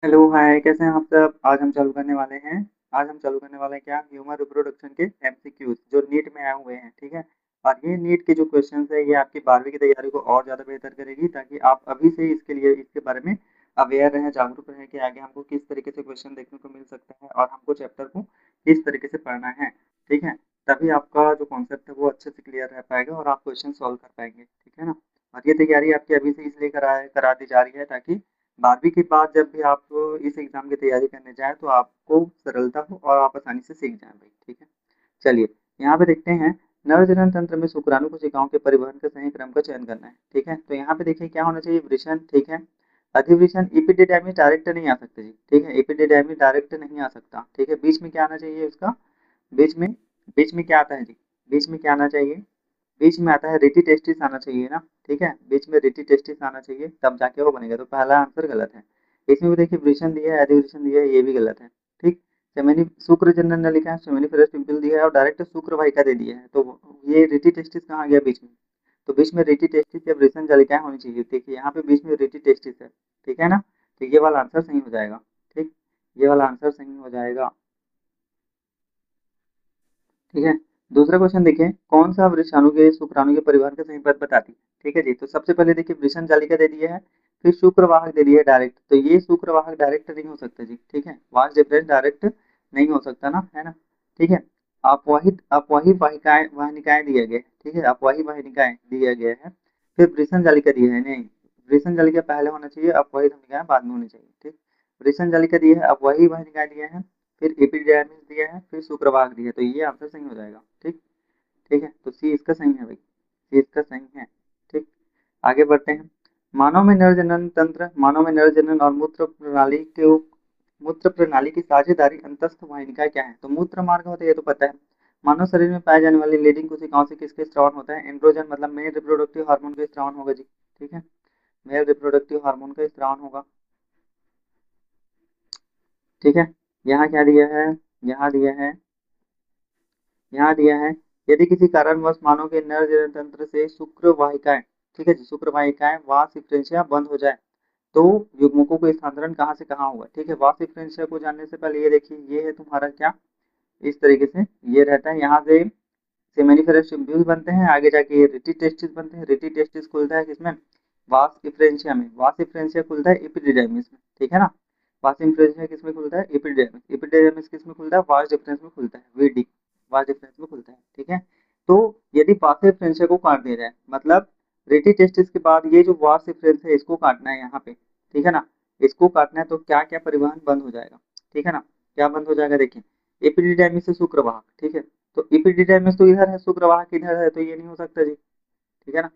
Hello hi, कैसे हैं आप सब। आज हम चालू करने वाले हैं क्या, ह्यूमन रिप्रोडक्शन के एमसीक्यूज जो नीट में आए हुए हैं। ठीक है। और ये नीट के जो क्वेश्चंस है ये आपकी 12वीं की तैयारी को और ज़्यादा बेहतर करेगी, ताकि आप अभी से ही इसके बारे में अवेयर रहें, जागरूक रहें कि आगे हमको किस तरीके से क्वेश्चन देखने को मिल सकते हैं और हमको चैप्टर को किस तरीके से पढ़ना है। ठीक है। तभी आपका जो कॉन्सेप्ट है वो अच्छे से क्लियर रह पाएगा और आप क्वेश्चन सॉल्व कर पाएंगे। ठीक है ना। और ये तैयारी आपकी अभी से इसलिए करा दी जा रही है ताकि 12वीं के बाद जब भी आप इस एग्ज़ाम की तैयारी करने जाएँ तो आपको सरलता हो और आप आसानी से सीख जाएँ भाई। ठीक है। चलिए, यहाँ पे देखते हैं, नरजनन तंत्र में शुक्राणु कोशिकाओं के परिवहन के सही क्रम का चयन करना है। ठीक है। तो यहाँ पे देखिए क्या होना चाहिए, वृषण। ठीक है। अधिवृषण एपिडिडाइमिस डायरेक्ट नहीं आ सकता जी। ठीक है। एपिडिडाइमिस डायरेक्ट नहीं आ सकता। ठीक है। बीच में क्या आना चाहिए उसका, बीच में बीच में क्या आता है जी, बीच में क्या आना चाहिए, बीच में आता है रेटी टेस्टिस आना चाहिए ना। ठीक है। बीच में रेटी टेस्टिस आना चाहिए तब जाके वो बनेगा। तो पहला आंसर गलत है। इसमें भी देखिए वृषण दिया है, अधिवृषण दिया है, ये भी गलत है। ठीक। सेमिनी शुक्र जनरल ने लिखा है, सेमिनिफेरस पिंपल दिया है और डायरेक्ट शुक्र वाहिका दे दिया है। तो ये रेटी टेस्टिस कहाँ गया बीच में। तो बीच में रेटी टेस्टिस या वृषण जालिकाएं होनी चाहिए। देखिए यहाँ पे बीच में रेटी टेस्टिस है। ठीक है ना। तो ये वाला आंसर सही हो जाएगा। ठीक। ये वाला आंसर सही हो जाएगा। ठीक है। दूसरा क्वेश्चन देखिए, कौन सा वृषणाणु के शुक्राणु के परिवहन का सही पथ बताती है। ठीक है जी। तो सबसे पहले देखिए वृषण जालिका दे दिया है, फिर शुक्रवाहक दे दिया है डायरेक्ट। तो ये शुक्रवाहक डायरेक्ट नहीं हो सकता जी। ठीक है। वास डिफरेंस डायरेक्ट नहीं हो सकता ना, है ना। ठीक है। अपवाही वाहिकाएं वाहिनिकाएं दिया गया है। ठीक है। अपवाही वाहिनिकाएं दिया गया है, फिर वृषण जालिका दिया है। नहीं, वृषण जालिका पहले होना चाहिए, अपवाही वाहिनिकाएं बाद में होनी चाहिए। ठीक। वृषण जालिका दिया है, अपवाही वाहिनिकाएं दिया है, फिर एपिडर्मिस दिया है, फिर शुक्रवाहक दिया है। तो ये आंसर सही हो जाएगा। ठीक। ठीक है। तो सी इसका सही है भाई, सी इसका सही है। ठीक। आगे बढ़ते हैं। मानव में नर जनन और मूत्र प्रणाली की साझेदारी अंतस्थ वाहिनिका क्या है। तो मूत्र मार्ग होता है, ये तो पता है। मानव शरीर में पाए जाने वाली लीडिंग कोशिकाओं से किसके स्रावन होता है, एंड्रोजन मतलब मेल रिप्रोडक्टिव हार्मोन का स्रावन होगा जी। ठीक है। मेल रिप्रोडक्टिव हार्मोन का स्रावन होगा। ठीक है। यहाँ क्या दिया है, यहाँ दिया है, यहाँ दिया है, यदि किसी कारणवश मानव के नर जनन तंत्र से शुक्र वाहिकाएं, ठीक है जी, शुक्र वाहिकाएं वास डिफरेंशिया बंद हो जाए तो युग्मकों को स्थानांतरण कहाँ से कहाँ होगा। ठीक है। वास डिफरेंशिया को जानने से पहले ये देखिए, ये है तुम्हारा क्या, इस तरीके से ये रहता है। यहाँ से सेमिनिफेरस ट्यूब्यूल बनते हैं, आगे जाके ये रेटी टेस्टिस बनते हैं। रेटी टेस्टिस खुलता है किसमें, वास डिफरेंशिया में। वास डिफरेंशिया खुलता है एपिडिडाइमिस में। ठीक है ना। वास डिफरेंशिया किसमें खुलता है, एपिडिडाइमिस। एपिडिडाइमिस किसमें खुलता है, वास डिफरेंस में खुलता है, वीडी, वास डिफरेंस में खुलता है। ठीक है। तो यदि वास डिफरेंशिया को काट दिया जाए, मतलब रेटी टेस्टिस के बाद ये जो वास डिफरेंस है इसको काटना है यहाँ पे। ठीक है ना। इसको काटना है तो क्या क्या परिवहन बंद हो जाएगा। ठीक है ना। क्या बंद हो जाएगा, देखिए एपिडिडाइमिस से शुक्रवाहक। ठीक है। तो एपिडिडाइमिस तो इधर है, शुक्रवाहक इधर है, तो ये नहीं हो सकता जी। ठीक है ना।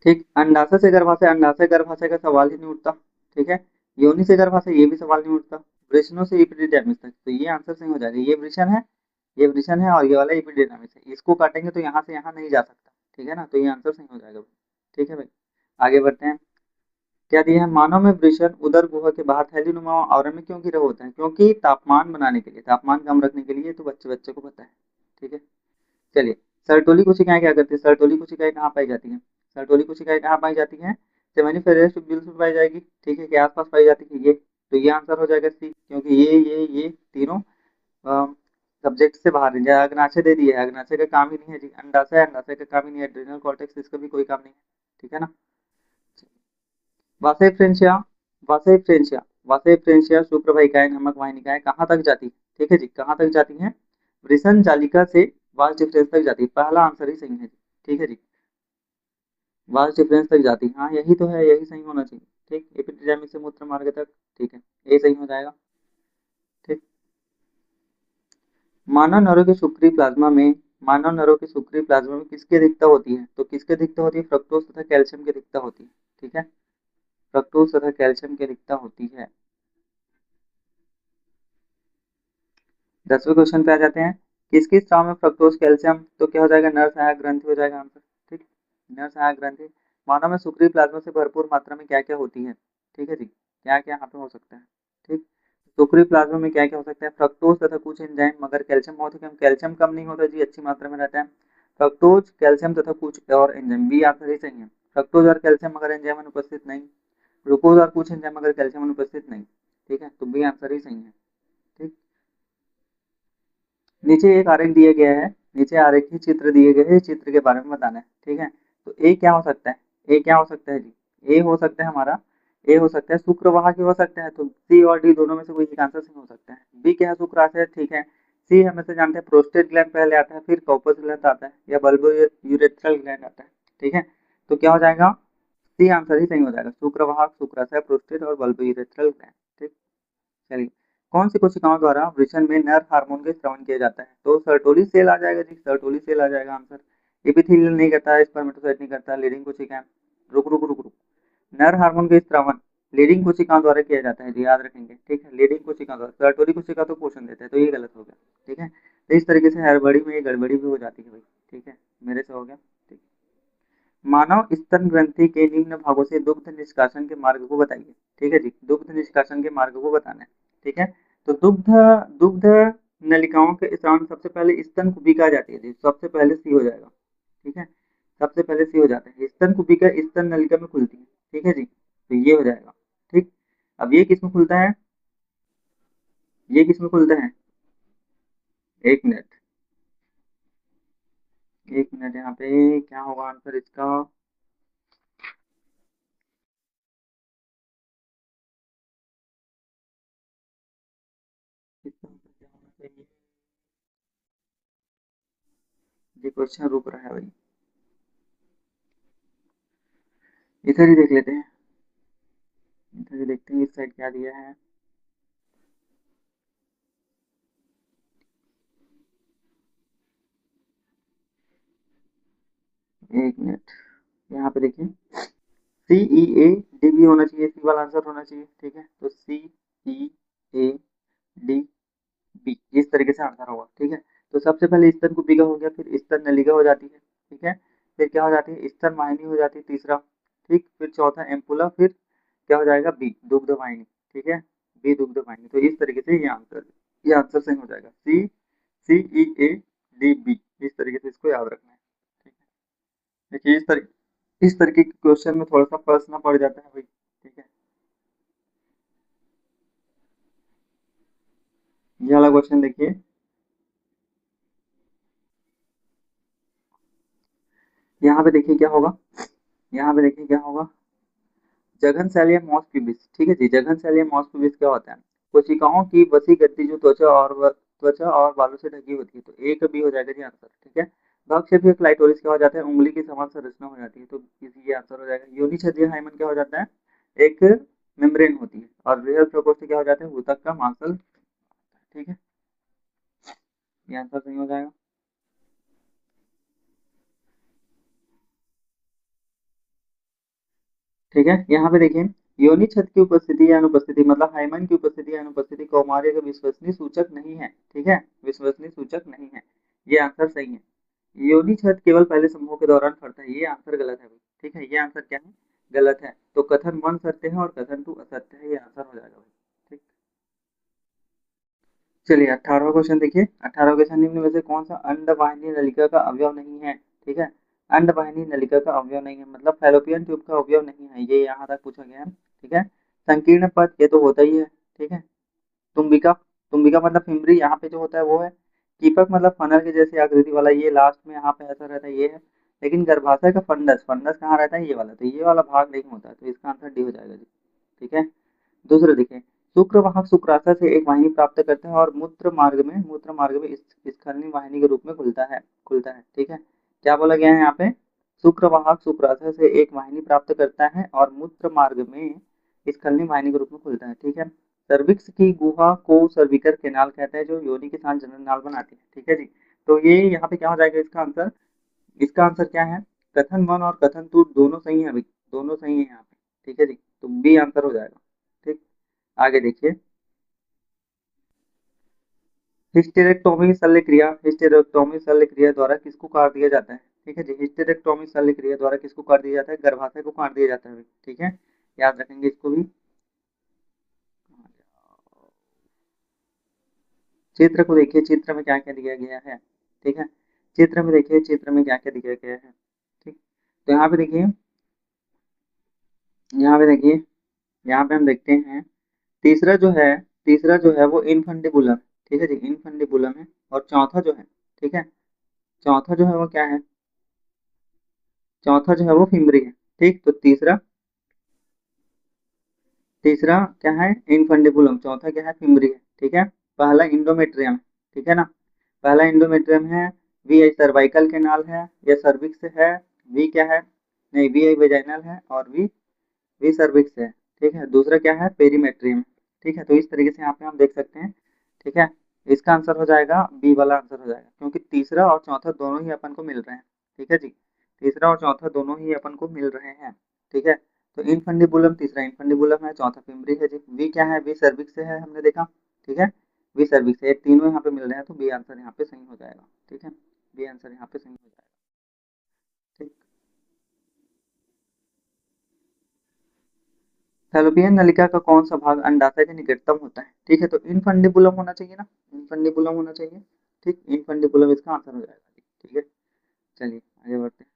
ठीक। अंडाशय से गर्भाशय, अंडाशय गर्भाशय का सवाल ही नहीं उठता। ठीक है। योनि से गर्भाशय, ये भी सवाल नहीं उठता। वृषणों से एपिडिडाइमिस तक, तो ये आंसर सही हो जाएगा। ये वृषण है, ये वृषण है और ये वाला एपिडिडाइमिस है। इसको काटेंगे तो यहाँ से यहाँ नहीं जा सकता। ठीक है ना। तो ये आंसर सही हो जाएगा भाई। ठीक है भाई। आगे बढ़ते हैं। क्या दिया है, मानव में वृषण उदर गुहा के बाहर थैलीनुमा आवरण में क्यों घिरा होता है, क्योंकि तापमान बनाने के लिए, तापमान कम रखने के लिए। तो बच्चे बच्चे को पता है। ठीक है। चलिए, सरटोली कोशिकाएं क्या करती है, सरटोली कोशिकाएं कहाँ पाई जाती हैं, सरटोली कोशिकाएं कहाँ पाई जाती हैं, सेमिनिफेरस ट्यूब्यूल्स में पाई जाएगी। ठीक है, के आसपास पाई जाती है ये। तो ये आंसर हो जाएगा सी, क्योंकि ये तीनों सब्जेक्ट से बाहर है। अग्नाशय दे दिया है, अग्नाशय का काम ही नहीं है जी। अंडाशय, अंडाशय का काम ही नहीं है। एड्रिनल कॉर्टेक्स, इसका भी कोई काम नहीं है। ठीक है ना। वासई फ्रेंचिया, वासई फ्रेंचिया, वासई फ्रेंचिया शुक्रवाहिकाएं नामक वाहिनिकाएं कहाँ तक जाती है। ठीक है जी, कहाँ तक जाती हैं, वृषण जालिका से वास डिफरेंस तक जाती है। पहला आंसर ही सही है जी। ठीक है जी, वास डिफरेंस तक जाती है। हाँ यही तो है, यही सही होना चाहिए। ठीक। एपिडर्मिस से मूत्र मार्ग तक। ठीक है, ये सही हो जाएगा। ठीक। मानव नरों के शुक्री प्लाज्मा में, मानव नरों के शुक्री प्लाज्मा में किसकी अधिकता होती है, तो किसकी अधिकता होती है, फ्रक्टोज तथा कैल्शियम की अधिकता होती है। ठीक है। फ्रक्टोज तथा कैल्शियम की अधिकता होती है। 10वें क्वेश्चन पे आ जाते हैं। किस किस स्राव में फ्रक्टोज कैल्शियम, तो क्या हो जाएगा, नर सहायक ग्रंथि हो जाएगा आंसर। ठीक। नर सहायक ग्रंथि। मानव में सुक्रिय प्लाज्मा से भरपूर मात्रा में क्या क्या होती है। ठीक है जी, क्या क्या यहाँ पे हो सकता है। ठीक। सुक्रिय प्लाज्मा में क्या क्या हो सकता है, फ्रक्टोज तथा कुछ एंजाइम, मगर कैल्शियम बहुत कम, कैल्शियम कम नहीं होता जी, अच्छी मात्रा में रहता है। फ्रक्टोज, कैल्शियम तथा कुछ और एंजाइम, बी आंसर ही सही है। फ्रक्टोज और कैल्शियम अगर एंजाइम अनुपस्थित नहीं, ग्लूकोज और कुछ एंजाइम अगर कैल्शियम अनुपस्थित नहीं, ठीक है, तो बी आंसर ही सही है। ठीक, नीचे एक आरेख दिया गया है, नीचे आरेख की चित्र दिए गए हैं, चित्र के बारे में बताना है। ठीक है, तो ए क्या हो सकता है, ए क्या हो सकता है जी, ए हो सकता है हमारा, ए हो सकता है शुक्रवाहक हो सकता है, तो सी और डी दोनों में से कोई एक आंसर सही हो सकता है। बी क्या है, शुक्राशय, ठीक है। सी हम से जानते हैं प्रोस्टेट ग्लैंड पहले आता है, फिर कॉर्पस ग्लैंड आता है, या बल्बो यूरेथ्रल ग्लैंड आता है। ठीक है, तो क्या हो जाएगा, सी आंसर ही सही हो जाएगा, शुक्रवाहक, शुक्राशय, प्रोस्टेट और बल्बो यूरेथ्रल ग्लैंड। ठीक, चलिए, कौन सी कोशिकाओं द्वारा वृषण में नर हार्मोन के स्रावन किया जाता है, तो सर्टोली सेल आ जाएगा जी, सर्टोली सेल आ जाएगा आंसर। एपिथेलियल नहीं करता है, स्पर्मेटोसाइट नहीं करता, लीडिंग कोशिका, रुक रुक रुक रुक, नर हार्मोन के स्रावन लीडिंग कोशिकाओं द्वारा किया जाता है जी, याद रखेंगे। ठीक है, लीडिंग कोशिकाओं द्वारा, सर्टोली कोशिका तो पोषण देते हैं, तो ये गलत हो गया। ठीक है, तो इस तरीके से हड़बड़ी में ये गड़बड़ी भी हो जाती है भाई। ठीक है, मेरे से हो गया। ठीक, मानव स्तन ग्रंथि के निम्न भागों से दुग्ध निष्कासन के मार्ग को बताइए। ठीक है जी, दुग्ध निष्कासन के मार्ग को बताना है। ठीक है, तो दुग्ध दुग्ध नलिकाओं के स्राव सबसे पहले स्तन कुबिका आ जाती है जी, सबसे पहले सी हो जाएगा। ठीक है, सबसे पहले सी हो जाता है, स्तन कुबिका स्तन नलिका में खुलती है। ठीक है जी, तो ये हो जाएगा। ठीक, अब ये किसमें खुलता है, ये किसमें खुलता है, एक मिनट, एक मिनट, यहाँ पे क्या होगा आंसर इसका, इसका आंसर क्या होना चाहिए, ये क्वेश्चन रुक रहा है भाई, इधर ही देख लेते हैं, इधर ही देखते हैं इस साइड क्या दिया है। एक मिनट, यहाँ पे देखिए, सी ई ए डी भी होना चाहिए, सी वाला आंसर होना चाहिए। ठीक है, तो सी ई ए डी बी, इस तरीके से आंसर होगा। ठीक है, तो सबसे पहले स्तन कुपिका हो गया, फिर स्तन नलिका हो जाती है। ठीक है, फिर क्या हो जाती है, स्तन वाहिनी हो जाती है तीसरा। ठीक, फिर चौथा एम्पुला, फिर क्या हो जाएगा, बी दुग्ध वाहिनी। ठीक है, बी दुग्ध वाहिनी, तो इस तरीके से ये आंसर सही हो जाएगा, सी सी ई ए डी बी, इस तरीके से इसको याद रखना है। ठीक है, देखिए इस तरीके के क्वेश्चन में थोड़ा सा फंसना पड़ जाता है भाई। ठीक है, ये वाला क्वेश्चन देखिए, यहाँ पे देखिए क्या होगा, यहाँ पे देखिए क्या होगा, जघन शैलीय मॉस प्यूबिस। ठीक है जी, जघन शैलीय मॉस प्यूबिस क्या होता है, कोशिकाओं की वसी गति जो त्वचा और बालों से ढकी होती है, तो ए का बी हो जाएगा जी आंसर। ठीक है, भक्षेपीय क्लाइटोरिस क्या हो जाता है, उंगली की समान संरचना हो जाती है, तो इसी ये आंसर हो जाएगा। योनि छेदीय हाइमन क्या हो जाता है, एक मेम्ब्रेन होती है, और बृहद प्रकोष्ठ क्या हो जाता है, ऊतक का मांसल। ठीक है, ये आंसर सही हो जाएगा। ठीक है, यहाँ पे देखिए, योनि छद की उपस्थिति या अनुपस्थिति, मतलब हाइमन की उपस्थिति या अनुपस्थिति कौमार्य का विश्वसनीय सूचक नहीं है। ठीक है, विश्वसनीय सूचक नहीं है, ये आंसर सही है। योनि छद केवल पहले समूह के दौरान फटता है, ये आंसर गलत है भाई। ठीक है, ये आंसर क्या है, गलत है, तो कथन वन सत्य है और कथन टू असत्य है, ये आंसर हो जाएगा भाई। ठीक, चलिए 18वां क्वेश्चन देखिए, 18वां क्वेश्चन, निम्न में से कौन सा अंडवाहिनी नलिका का अवयव नहीं है। ठीक है, अंडवाहिनी नलिका का अवयव नहीं है, मतलब फैलोपियन ट्यूब का अवयव नहीं है, ये यहाँ तक पूछा गया है। ठीक है, संकीर्ण पद ये तो होता ही है। ठीक है, तुम्बिका, तुम्बिका मतलब फिमरी, यहाँ पे जो होता है वो है। कीपक मतलब फनल के जैसे आकृति वाला, ये लास्ट में यहाँ पे ऐसा रहता है, ये है। लेकिन गर्भाशय का फंडस, फंडस कहाँ रहता है, ये वाला, तो ये वाला भाग नहीं होता है, तो इसका आंसर डी हो जाएगा जी। ठीक है, दूसरा देखें, शुक्रवाहक शुक्राशय से एक वाहिनी प्राप्त करते हैं और मूत्र मार्ग में इस स्खलनी वाहिनी के रूप में खुलता है। ठीक है, क्या बोला गया है यहाँ पे, शुक्रवाहक शुक्राशय से एक वाहिनी प्राप्त करता है और मूत्र मार्ग में स्खलनी वाहिनी के रूप में खुलता है। ठीक है, सर्विक्स की गुहा को सर्विकल केनाल कहते हैं, जो योनि के साथ जनन नाल बनाती है। ठीक है जी, तो ये यहाँ पे क्या हो जाएगा इसका आंसर, इसका आंसर क्या है, कथन वन और कथन टू दोनों सही है अभी, दोनों सही है यहाँ पे। ठीक है जी, तो बी आंसर हो जाएगा। ठीक, आगे देखिए, हिस्टेरेक्टोमी शल्य क्रिया द्वारा किसको काट दिया जाता है। ठीक है जी, हिस्टेरेक्टोमी शल्य क्रिया द्वारा किसको काट दिया जाता है, गर्भाशय को काट दिया जाता है। ठीक है, याद रखेंगे इसको भी। चित्र को देखिए, चित्र में क्या क्या दिया गया है। ठीक है, चित्र में देखिए, चित्र में क्या क्या दिया गया है। ठीक, तो यहाँ पे देखिए, यहाँ पे देखिए, यहाँ पे हम देखते हैं तीसरा जो है, तीसरा जो है वो इनफंडिबुलम, ठीक है जी, इनफंडिबुलम है। और चौथा जो है, ठीक है, चौथा जो है वो क्या है, चौथा जो है वो फिमरी है। ठीक, तो तीसरा, तीसरा क्या है, इनफंडिबुलम, चौथा क्या है, फिमरी है। ठीक है, पहला इंडोमेट्रियम, ठीक है ना, पहला इंडोमेट्रियम है। वी आई सर्वाइकल कैनाल है या सर्विक्स है। वी क्या है, नहीं, वी आई वेजाइनल है और वी वी सर्विक्स है। ठीक है, दूसरा क्या है, पेरीमेट्रियम। ठीक है, तो इस तरीके से यहाँ पे हम देख सकते हैं। ठीक है, इसका आंसर हो जाएगा बी वाला आंसर हो जाएगा, क्योंकि तीसरा और चौथा दोनों ही अपन को मिल रहे हैं। ठीक है जी, तीसरा और चौथा दोनों ही अपन को मिल रहे हैं। ठीक है, तो इनफंडिबुलम, तीसरा इनफंडिबुलम है, चौथा फिमरी है जी। वी क्या है, वी सर्विक्स है, हमने देखा। ठीक है, वी सर्विक्स है, ये तीनों यहाँ पे मिल रहे हैं, तो बी आंसर यहाँ पे सही हो जाएगा। ठीक है, बी आंसर यहाँ पे सही हो जाएगा। ठीक, फैलोपियन नलिका का कौन सा भाग अंडाशय के निकटतम होता है। ठीक है, तो इनफंडिबुलम होना चाहिए ना, इनफंडिबुलम होना चाहिए। ठीक, इनफंडिबुलम इसका आंसर हो जाएगा। ठीक है, चलिए आगे बढ़ते हैं।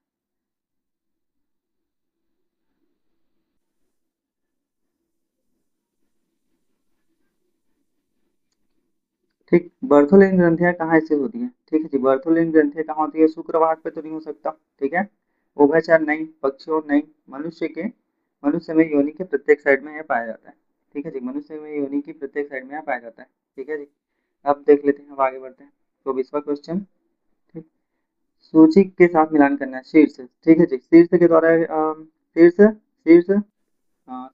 ठीक, बर्थोलिन ग्रंथियां कहाँ स्थित होती है। ठीक है जी, बर्थोलिन ग्रंथियां कहाँ होती है, शुक्र भाग पे तो नहीं हो सकता। ठीक है, उभयचर नहीं, पक्षियों नहीं, मनुष्य के, मनुष्य में योनि के प्रत्येक साइड में यह पाया जाता है। ठीक है जी, मनुष्य में योनि की प्रत्येक साइड में यह पाया जाता है। ठीक है जी, अब देख लेते हैं, अब आगे बढ़ते हैं। तो 20वां क्वेश्चन। ठीक, सूची के साथ मिलान करना है, शीर्ष। ठीक है जी, शीर्ष के द्वारा शीर्ष, शीर्ष, अ,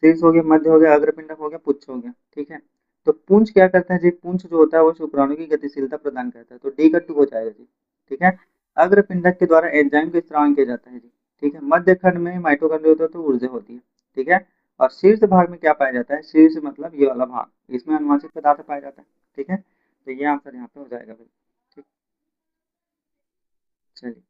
शीर्ष हो गया, मध्य हो गया, अग्रपिंडक हो गया, पुच्छ हो गया। ठीक है, तो पुंछ क्या करता है जी, पुंछ जो होता है वो शुक्राणु की गतिशीलता प्रदान करता है, तो डी का टू हो जाएगा जी। ठीक है, अग्रपिंडक के द्वारा एंजाइम का स्त्रावन किया जाता है जी। ठीक है, मध्य खंड में माइटोकॉन्ड्रिया होता है तो ऊर्जा होती है। ठीक है, और शीर्ष भाग में क्या पाया जाता है, शीर्ष मतलब ये वाला भाग, इसमें अनुवांशिक पदार्थ पाया जाता है। ठीक है, तो ये आंसर यहाँ पे हो जाएगा भाई। ठीक, चलिए,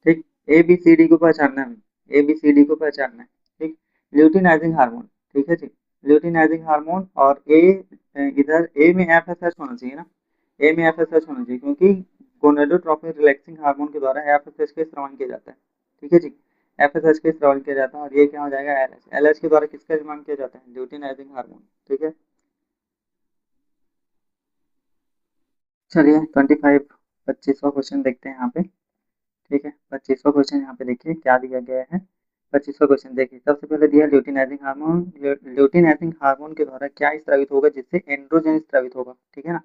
ठीक, ए बी सी डी को पहचानना है, ए बी सी डी को पहचानना है। ठीक, ल्यूटिनाइजिंग हार्मोन। ठीक है जी, ल्यूटिनाइजिंग हार्मोन, और ए, इधर ए में एफ एस एच होना चाहिए ना, ए में एफ एस एच होना चाहिए, क्योंकि गोनेडोट्रोपिन रिलैक्सिंग हार्मोन के द्वारा एफ एस एच का स्रावन किया जाता है। ठीक है जी, एफ एस एच का स्रावन किया जाता है, और ये क्या हो जाएगा, एल एच, एल एच के द्वारा किसका निर्माण किया जाता है, ल्यूटिनाइजिंग हार्मोन। ठीक है, चलिए 25, 25वां क्वेश्चन देखते हैं यहाँ पे। ठीक है, 25वां क्वेश्चन यहाँ पे देखिए क्या दिया गया है। 25वां क्वेश्चन देखिए, सबसे पहले दिया ल्यूटिनाइजिंग हार्मोन, ल्यूटिनाइजिंग हार्मोन के द्वारा क्या स्रावित होगा जिससे एंड्रोजन स्रावित होगा। ठीक है ना,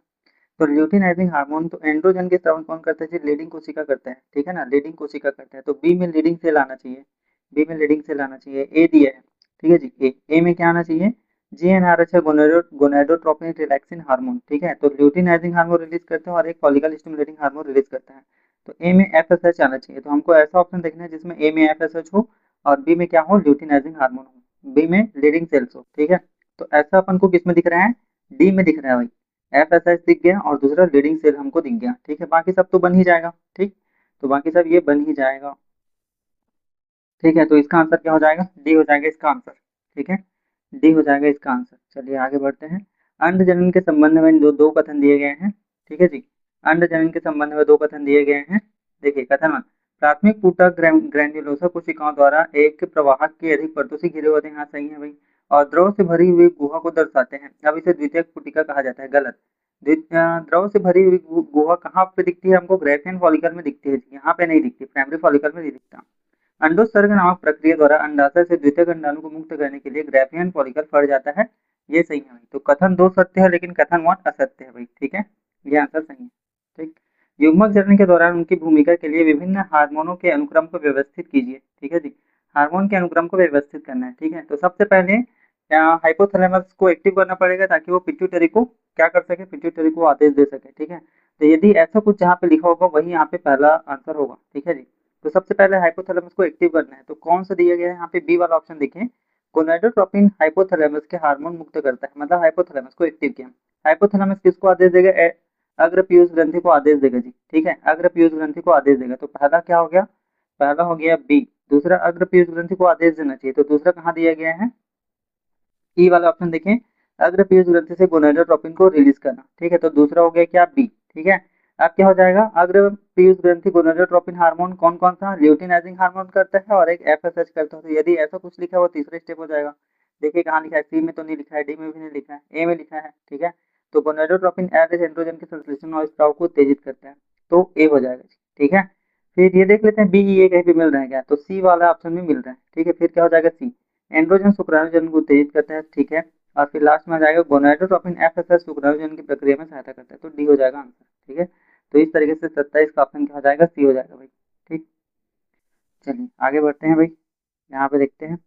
तो ल्यूटिनाइजिंग हार्मोन, तो एंड्रोजन के स्रावन कौन करता है जी, लीडिंग कोशिका करता है। ठीक है ना, लीडिंग कोशिका करता है, तो बी में लीडिंग सेल आना चाहिए, बी में लीडिंग सेल आना चाहिए। ए दिया है, ठीक है जी, ए में क्या आना चाहिए, जीएनआरएच है, गोनेडोट्रोपिन रिलैक्सिन हार्मोन। ठीक है, तो ल्यूटिनाइजिंग हार्मोन रिलीज करते हैं और एक फॉलिकल स्टिमुलेटिंग हार्मोन रिलीज करते हैं। तो ए में एफएसएच आना चाहिए, तो हमको ऐसा ऑप्शन देखना है जिसमें ए में एफएसएच हो और बी में क्या हो, ल्यूटिनाइजिंग हार्मोन हो, बी में लीडिंग सेल्स हो। ठीक है, तो ऐसा अपन को किस में दिख रहा है, डी में दिख रहा है भाई, एफ एस एच दिख गया और दूसरा लीडिंग सेल हमको दिख गया। ठीक है, बाकी सब तो बन ही जाएगा। ठीक, तो बाकी सब ये बन ही जाएगा। ठीक है, तो इसका आंसर क्या हो जाएगा, डी हो जाएगा इसका आंसर। ठीक है, डी हो जाएगा इसका आंसर। चलिए आगे बढ़ते हैं। अंड जनन के संबंध में दो दो कथन दिए गए हैं। ठीक है जी, अंड जनन के संबंध में दो कथन दिए गए हैं। देखिए, कथन 1, प्राथमिक ऊतक ग्रैन्युलोसा कोशिकाओं द्वारा एक प्रवाहक की अधिक परतों से घिरे होते हैं, हाँ सही है भाई, और द्रव से भरी हुई गुहा को दर्शाते हैं। अब इसे द्वितीयक पुटिका कहा जाता है, गलत। द्रव से भरी हुई गुहा कहाँ पे दिखती है हमको, ग्रेफियन फॉलिकल में दिखती है जी, यहाँ पे नहीं दिखती, प्राइमरी फॉलिकल में नहीं दिखता। अंडोत्सर्ग नामक प्रक्रिया द्वारा अंडाशय से द्वितीयक अंडाणु को मुक्त करने के लिए ग्राफियन फॉलिकल फट जाता है, ये सही है भाई। तो कथन 2 सत्य है लेकिन कथन 1 असत्य है भाई। ठीक है, ये आंसर सही है। ठीक, युग्मक जनन के दौरान उनकी भूमिका के लिए विभिन्न हार्मोनों के अनुक्रम को व्यवस्थित कीजिए। ठीक है जी, हार्मोन के अनुक्रम को व्यवस्थित करना है। ठीक है, तो सबसे पहले हाइपोथैलेमस को एक्टिव करना पड़ेगा ताकि वो पिट्यूटरी को क्या कर सके, पिट्यूटरी को आदेश दे सके। ठीक है, तो यदि ऐसा कुछ जहाँ पे लिखा होगा वही यहाँ पे पहला आंसर होगा। ठीक है जी, तो सबसे पहले हाइपोथैलेमस को एक्टिव करना है, तो कौन सा दिया गया है यहाँ पे, बी वाला ऑप्शन देखिए, गोनाडोट्रोपिन हाइपोथैलेमस के हार्मोन मुक्त करता है, मतलब हाइपोथैलेमस को एक्टिव किया। हाइपोथैलेमस किसको आदेश देगा, अग्र पीयूष ग्रंथि को आदेश देगा जी। ठीक है, अग्र पीयूष ग्रंथि को आदेश देगा, तो पहला क्या हो गया, पहला हो गया बी। दूसरा अग्र पीयूष ग्रंथि को आदेश देना चाहिए, तो दूसरा कहाँ दिया गया है, ई वाला ऑप्शन देखें, अग्र पीयूष ग्रंथि से गोनाडोट्रोपिन को रिलीज करना। ठीक है, तो दूसरा हो गया क्या, बी। ठीक है, अब क्या हो जाएगा, अग्र पीयूष ग्रंथि गोनाडोट्रोपिन हार्मोन कौन कौन सा, ल्यूटिनाइजिंग हार्मोन करता है और एक एफएसएच करता है। तो यदि ऐसा कुछ लिखा है वो तीसरे स्टेप हो जाएगा। देखिए कहाँ लिखा है, सी में तो नहीं लिखा है, डी में भी नहीं लिखा है, ए में लिखा है, ठीक है। तो गोनाडोट्रोपिन एज एंड्रोजन के संश्लेषण और स्राव को उत्तेजित करता है, तो ए हो जाएगा, ठीक है। फिर ये देख लेते हैं बी ई ए कहीं पे मिल रहा है क्या, तो सी वाला ऑप्शन में मिल रहा है, ठीक है। फिर क्या हो जाएगा, सी एंड्रोजन शुक्राणुजन को उत्तेजित करता है, ठीक है। और फिर लास्ट में आ जाएगा गोनाडोट्रोपिन एफएसएच शुक्राणुजन की प्रक्रिया में सहायता करता है, तो डी हो जाएगा आंसर, ठीक है। तो इस तरीके से 27 का ऑप्शन क्या हो जाएगा, सी हो जाएगा भाई, ठीक। चलिए आगे बढ़ते हैं भाई, यहाँ पे देखते हैं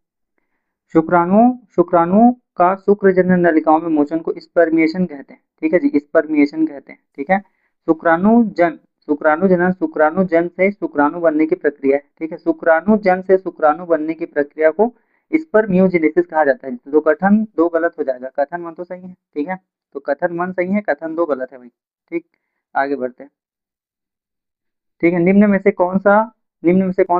शुक्राणु शुक्राणु का शुक्रजनन नलिकाओं में मोचन को स्पर्मिएशन कहते हैं, ठीक है जी, स्पर्मिएशन कहते हैं, ठीक है। शुक्राणुजन शुक्राणु जनन शुक्राणु जन से शुक्राणु बनने की प्रक्रिया है, ठीक है। शुक्राणु जन से शुक्राणु बनने की प्रक्रिया को स्पर्मियोजेनेसिस कहा जाता है। तो कथन दो गलत हो जाएगा, कथन वन तो सही है, ठीक है। तो कथन वन सही है, कथन दो गलत है भाई, ठीक। आगे बढ़ते हैं, ठीक है। निम्न में से कौन सा